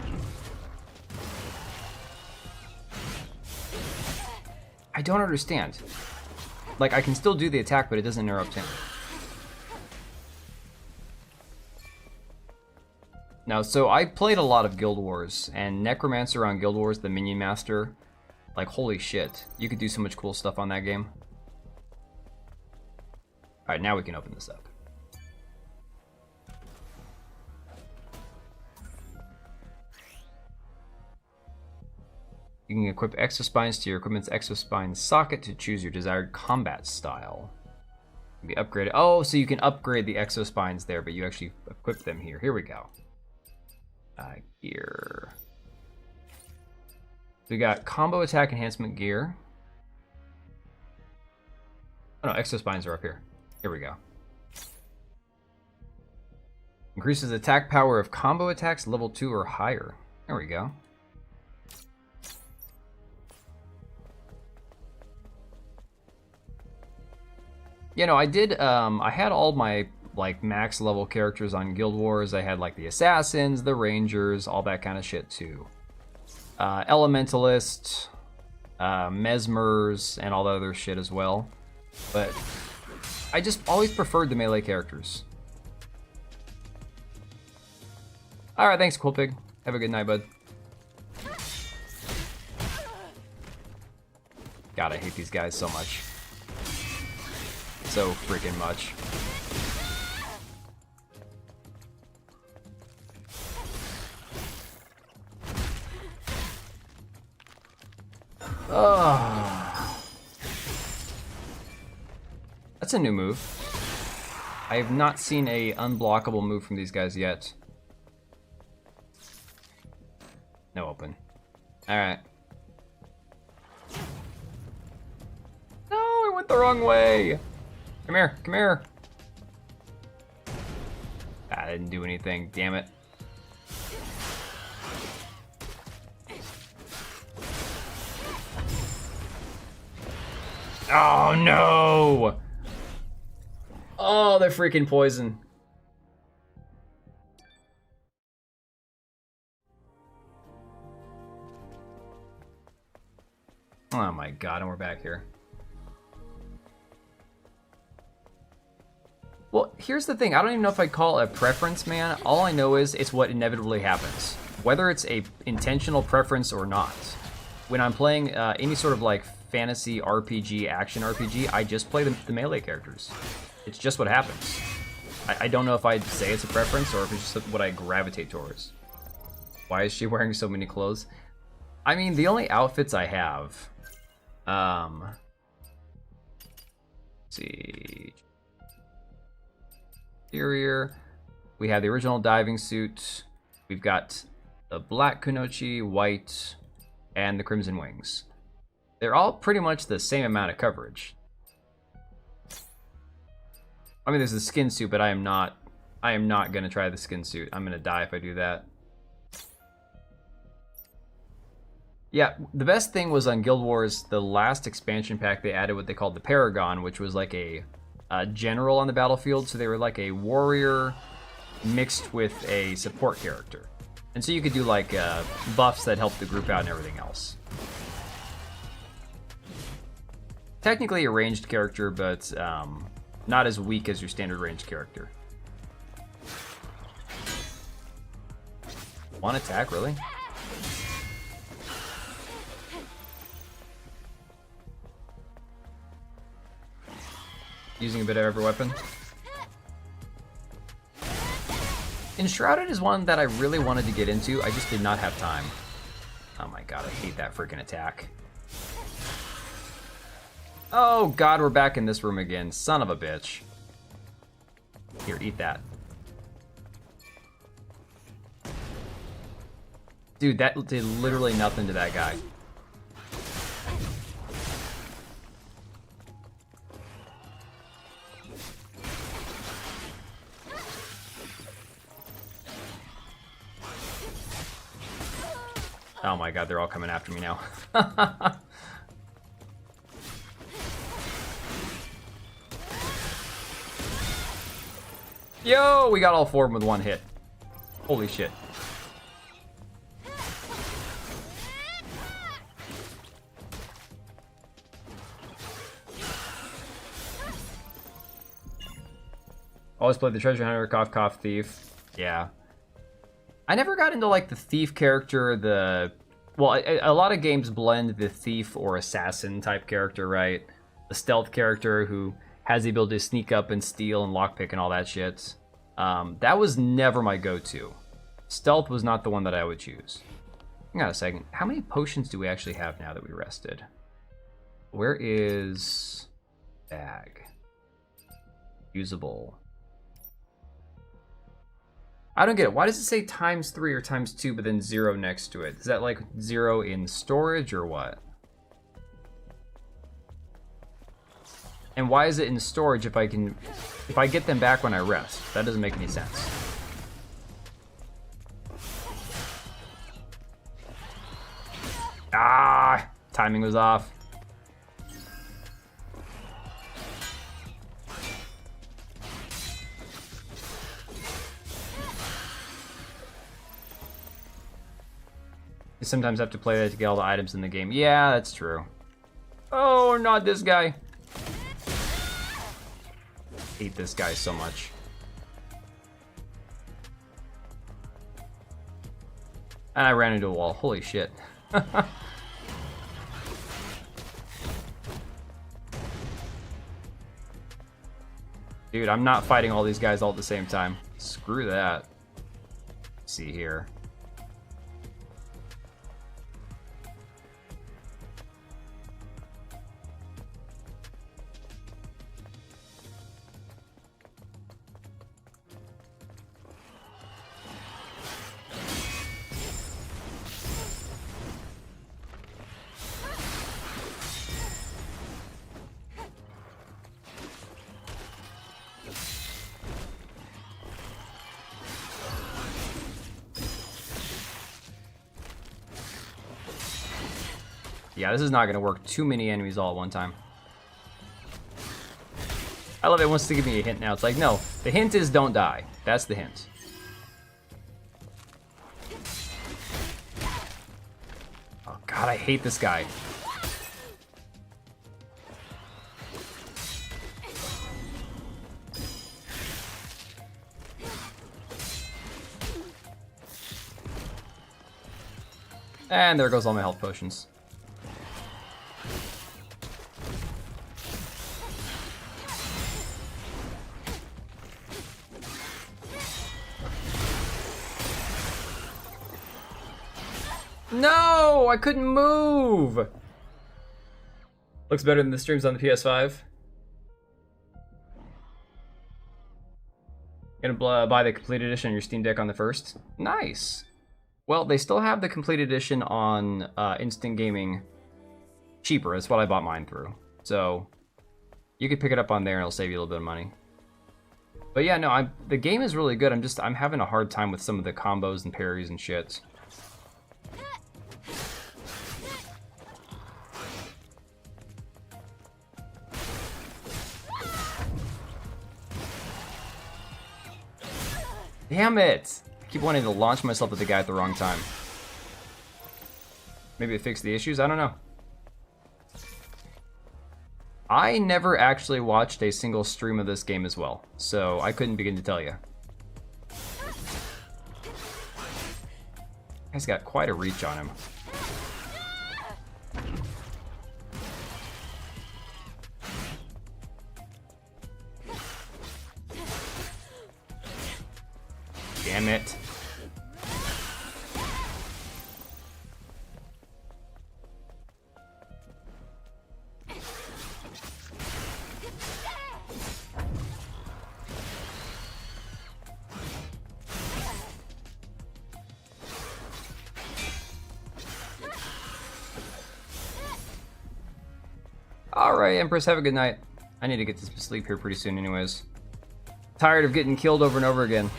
I don't understand. Like, I can still do the attack, but it doesn't interrupt him. Now, so I played a lot of Guild Wars, and Necromancer on Guild Wars, the Minion Master, like, holy shit. You could do so much cool stuff on that game. Alright, now we can open this up. You can equip exospines to your equipment's exospine socket to choose your desired combat style. Be upgraded. Oh, so you can upgrade the exospines there, but you actually equip them here. Here we go. Gear. We got combo attack enhancement gear. Oh no, exospines are up here. Here we go. Increases attack power of combo attacks level 2 or higher. There we go. You know, I did, I had all my, like, max level characters on Guild Wars. I had, like, the Assassins, the Rangers, all that kind of shit, too. Elementalist, Mesmers, and all the other shit as well. But I just always preferred the melee characters. Alright, thanks, Cool Pig. Have a good night, bud. God, I hate these guys so much. So freaking much. Oh. That's a new move. I have not seen a unblockable move from these guys yet. No open. Alright. No, I went the wrong way. Come here, come here. Ah, I didn't do anything, damn it. Oh no! Oh, they're freaking poison. Oh my god, and we're back here. Well, here's the thing. I don't even know if I'd call it a preference, man. All I know is it's what inevitably happens. Whether it's a intentional preference or not. When I'm playing any sort of like fantasy RPG, action RPG, I just play the melee characters. It's just what happens. I don't know if I'd say it's a preference or if it's just what I gravitate towards. Why is she wearing so many clothes? I mean, the only outfits I have... let's see... Exterior. We have the original diving suit. We've got the black kunoichi, white, and the crimson wings. They're all pretty much the same amount of coverage. I mean, there's the skin suit, but I am not gonna try the skin suit. I'm gonna die if I do that. Yeah, the best thing was on Guild Wars, the last expansion pack they added what they called the Paragon, which was like a general on the battlefield, so they were like a warrior mixed with a support character. And so you could do like buffs that help the group out and everything else. Technically a ranged character, but not as weak as your standard ranged character. One attack, really? Using a bit of every weapon. Enshrouded is one that I really wanted to get into. I just did not have time. Oh my god, I hate that freaking attack. Oh god, we're back in this room again. Son of a bitch. Here, eat that. Dude, that did literally nothing to that guy. Oh my god, they're all coming after me now. Yo, we got all four of them with one hit. Holy shit. Always played the treasure hunter, cough cough thief. Yeah. I never got into like the thief character, well, a lot of games blend the thief or assassin type character, right? The stealth character who has the ability to sneak up and steal and lockpick and all that shit. That was never my go-to. Stealth was not the one that I would choose. Hang on a second. How many potions do we actually have now that we rested? Where is bag? Usable. I don't get it. Why does it say ×3 or ×2 but then 0 next to it? Is that like 0 in storage or what? And why is it in storage if I get them back when I rest? That doesn't make any sense. Ah, timing was off. You sometimes have to play that to get all the items in the game. Yeah, that's true. Oh, not this guy. Hate this guy so much. And I ran into a wall. Holy shit. Dude, I'm not fighting all these guys all at the same time. Screw that. Let's see here. Yeah, this is not going to work. Too many enemies all at one time. I love it. It wants to give me a hint now. It's like, no, the hint is don't die. That's the hint. Oh, God, I hate this guy. And there goes all my health potions. No, I couldn't move. Looks better than the streams on the PS5. Gonna buy the complete edition on your Steam Deck on the 1st. Nice. Well, they still have the complete edition on Instant Gaming cheaper. That's what I bought mine through. So you could pick it up on there and it'll save you a little bit of money. But yeah, no, the game is really good. I'm having a hard time with some of the combos and parries and shit. Damn it! I keep wanting to launch myself at the guy at the wrong time. Maybe it fixed the issues? I don't know. I never actually watched a single stream of this game as well, so I couldn't begin to tell you. He's got quite a reach on him. Damn it. Alright, Empress, have a good night. I need to get to sleep here pretty soon anyways. Tired of getting killed over and over again.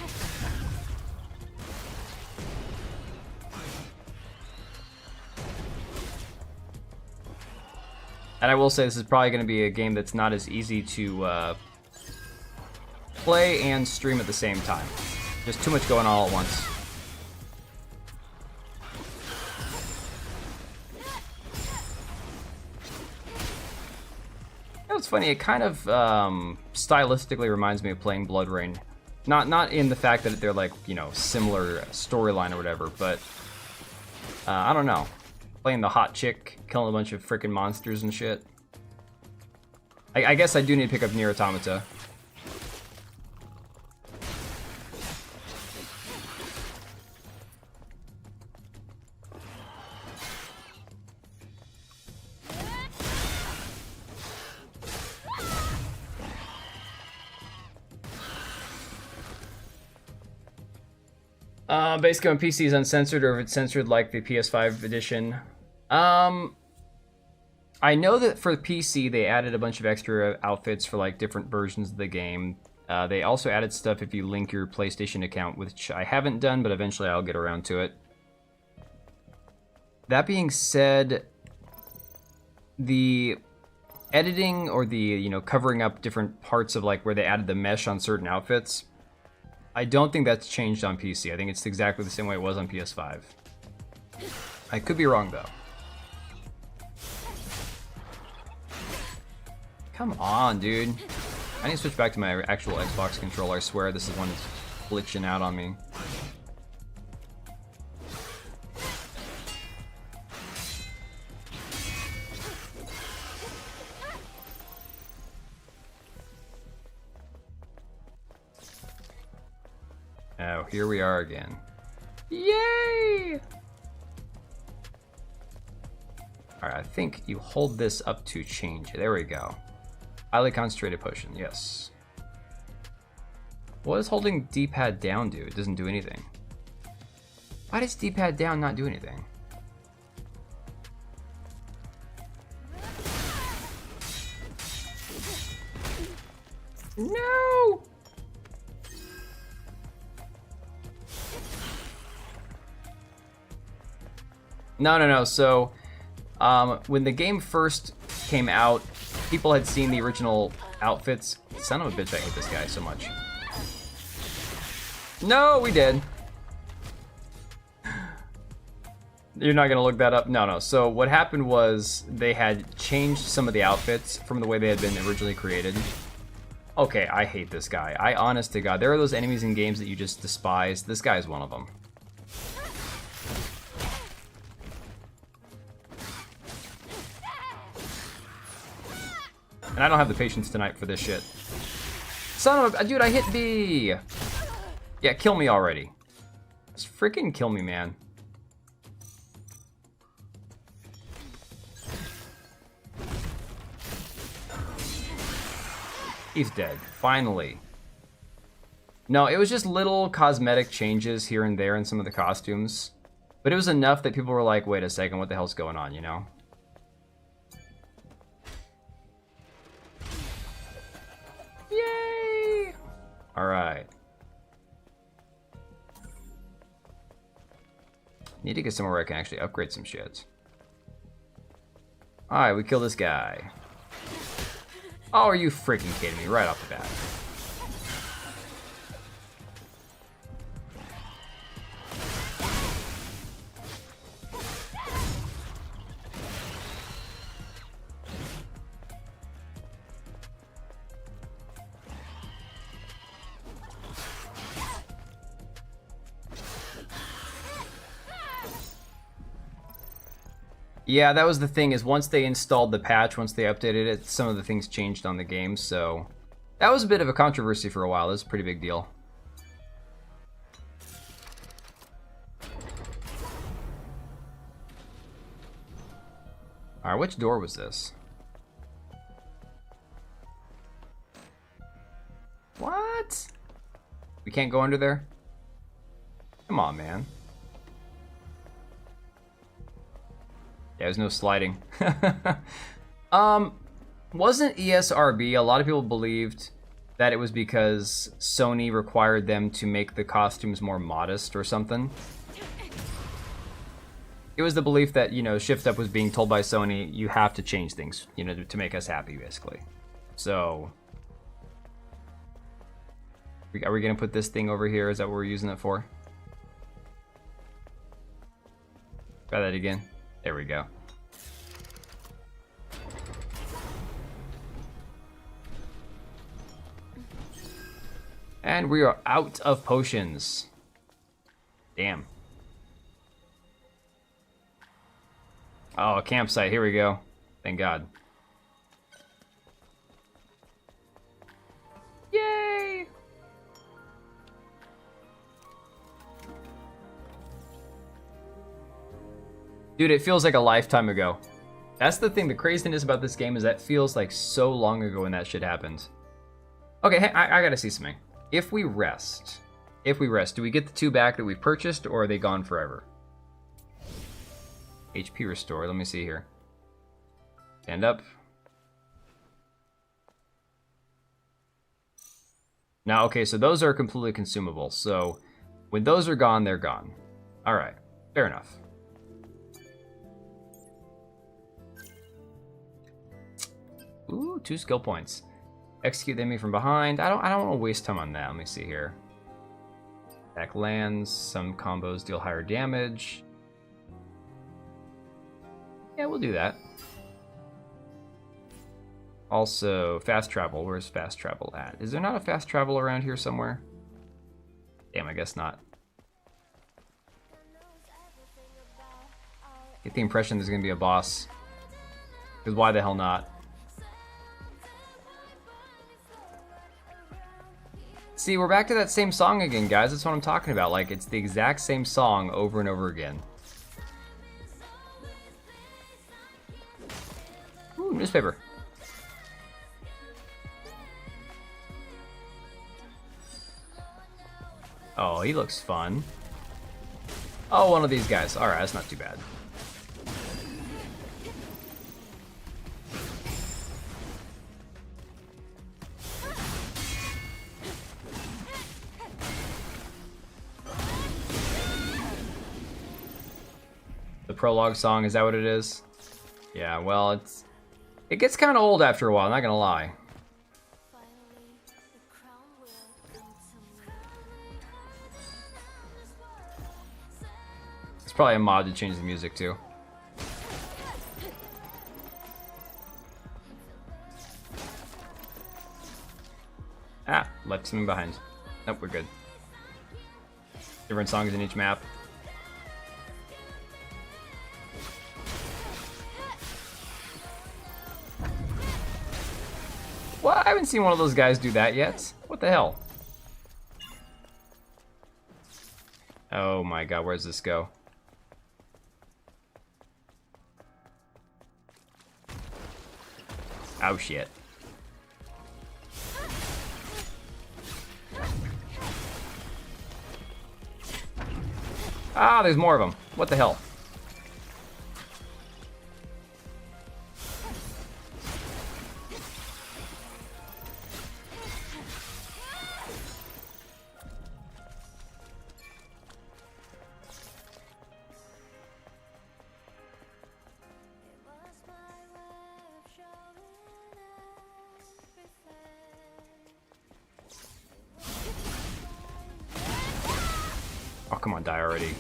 And I will say this is probably going to be a game that's not as easy to play and stream at the same time. Just too much going on all at once. It's funny, it kind of stylistically reminds me of playing Blood Rain. Not in the fact that they're like, you know, similar storyline or whatever, but I don't know. Playing the hot chick, killing a bunch of freaking monsters and shit. I guess I do need to pick up Nier Automata. Basically, on PC is uncensored, or if it's censored like the PS5 edition. I know that for PC they added a bunch of extra outfits for like different versions of the game. They also added stuff if you link your PlayStation account, which I haven't done, but eventually I'll get around to it. That being said, the editing or the, you know, covering up different parts of like where they added the mesh on certain outfits, I don't think that's changed on PC. I think it's exactly the same way it was on PS5. I could be wrong, though. Come on, dude. I need to switch back to my actual Xbox controller. I swear this is one that's glitching out on me. Oh, here we are again. Yay! Alright, I think you hold this up to change. There we go. Highly concentrated potion, yes. What does holding D-pad down do? It doesn't do anything. Why does D-pad down not do anything? No! No. So, when the game first came out, people had seen the original outfits. Son of a bitch, I hate this guy so much. No, we did. You're not gonna look that up? No. So what happened was they had changed some of the outfits from the way they had been originally created. Okay, I hate this guy. I honest to God, there are those enemies in games that you just despise. This guy is one of them. And I don't have the patience tonight for this shit. Son of a... Dude, I hit B! Yeah, kill me already. Just freaking kill me, man. He's dead. Finally. No, it was just little cosmetic changes here and there in some of the costumes. But it was enough that people were like, wait a second, what the hell's going on, you know? Yay! Alright. Need to get somewhere where I can actually upgrade some shit. Alright, we kill this guy. Oh, are you freaking kidding me? Right off the bat. Yeah, that was the thing, is once they installed the patch, once they updated it, some of the things changed on the game, so... That was a bit of a controversy for a while. It was a pretty big deal. Alright, which door was this? What? We can't go under there? Come on, man. Yeah, there's no sliding. Wasn't ESRB, a lot of people believed that it was because Sony required them to make the costumes more modest or something. It was the belief that, you know, Shift Up was being told by Sony, you have to change things, you know, to make us happy, basically. So... Are we going to put this thing over here? Is that what we're using it for? Try that again. There we go. And we are out of potions. Damn. Oh, a campsite. Here we go. Thank God. Yay! Dude, it feels like a lifetime ago. That's the thing, the craziness about this game is that feels like so long ago when that shit happened. Okay, hey, I gotta see something. If we rest, do we get the 2 back that we purchased, or are they gone forever? HP restore, let me see here. Stand up. Now, okay, so those are completely consumable, so when those are gone, they're gone. Alright, fair enough. Ooh, 2 skill points. Execute the enemy from behind. I don't want to waste time on that. Let me see here. Attack lands. Some combos deal higher damage. Yeah, we'll do that. Also, fast travel. Where's fast travel at? Is there not a fast travel around here somewhere? Damn, I guess not. Get the impression there's gonna be a boss. Because why the hell not? See, we're back to that same song again, guys. That's what I'm talking about. Like, it's the exact same song over and over again. Ooh, newspaper. Oh, he looks fun. Oh, one of these guys. Alright, that's not too bad. The prologue song, is that what it is? Yeah, well, it gets kind of old after a while, not gonna lie. It's probably a mod to change the music too. Ah, left something behind. Nope, we're good. Different songs in each map. What? I haven't seen one of those guys do that yet. What the hell? Oh my god, where's this go? Oh shit. Ah, there's more of them. What the hell? Oh, come on, die already.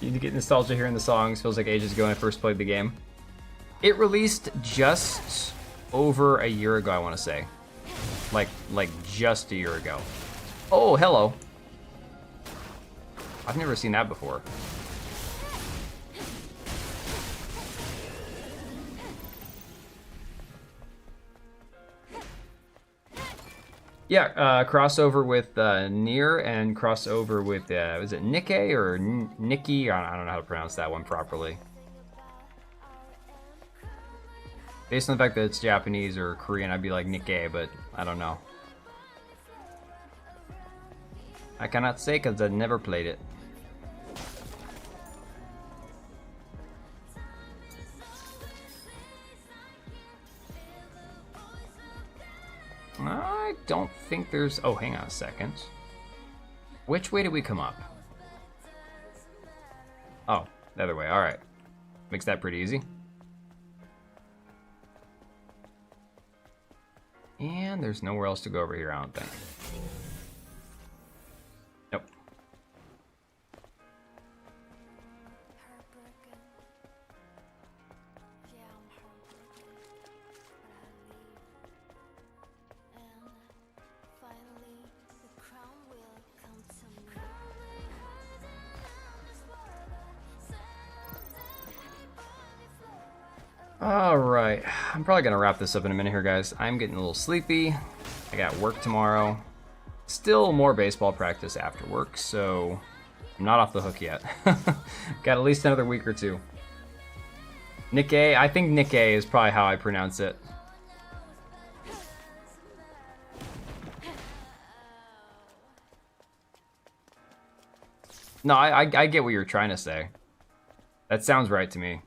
You get nostalgia hearing the songs. Feels like ages ago when I first played the game. It released just over a year ago, I want to say. Like just a year ago. Oh, hello. I've never seen that before. Yeah, crossover with Nier and crossover with, is it Nikkei or Nikki? I don't know how to pronounce that one properly. Based on the fact that it's Japanese or Korean, I'd be like Nikkei, but I don't know. I cannot say because I never played it. I don't think there's... Oh, hang on a second. Which way did we come up? Oh, the other way. All right. Makes that pretty easy. And there's nowhere else to go over here, I don't think. Nope. All right, I'm probably gonna wrap this up in a minute here, guys. I'm getting a little sleepy. I got work tomorrow. Still more baseball practice after work, so I'm not off the hook yet. Got at least another week or two. Nikkei, I think Nikkei is probably how I pronounce it. No, I get what you're trying to say. That sounds right to me.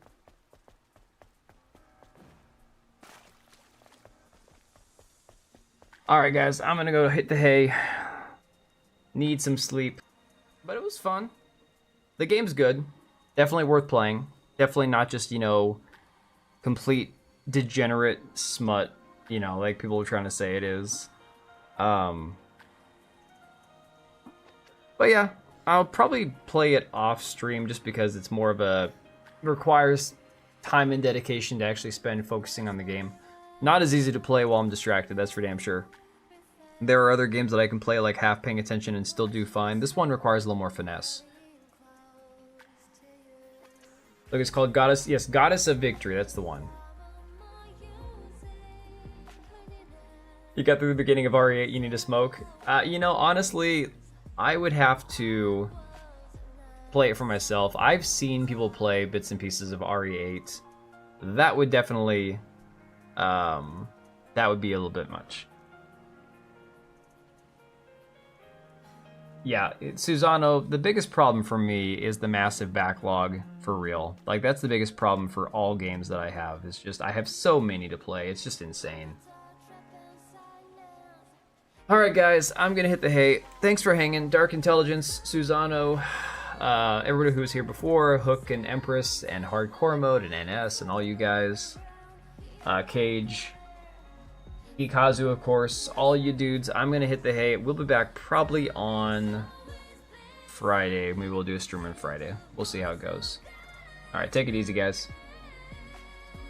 Alright guys, I'm gonna go hit the hay. Need some sleep. But it was fun. The game's good. Definitely worth playing. Definitely not just, you know, complete degenerate smut, you know, like people are trying to say it is. But yeah, I'll probably play it off stream just because it's more of a... requires time and dedication to actually spend focusing on the game. Not as easy to play while I'm distracted, that's for damn sure. There are other games that I can play like half paying attention and still do fine. This one requires a little more finesse. Look, it's called Goddess... Yes, Goddess of Victory, that's the one. You got through the beginning of RE8, you need to smoke? You know, honestly, I would have to play it for myself. I've seen people play bits and pieces of RE8. That would definitely... that would be a little bit much. Yeah, Susano, the biggest problem for me is the massive backlog, for real. Like, that's the biggest problem for all games that I have. It's just, I have so many to play. It's just insane. Alright guys, I'm gonna hit the hay. Thanks for hanging. Dark Intelligence, Susano, everybody who was here before, Hook and Empress, and Hardcore Mode, and NS, and all you guys. Cage, Ikazu, of course, all you dudes. I'm gonna hit the hay. We'll be back probably on Friday. Maybe we'll do a stream on Friday. We'll see how it goes. All right, take it easy, guys.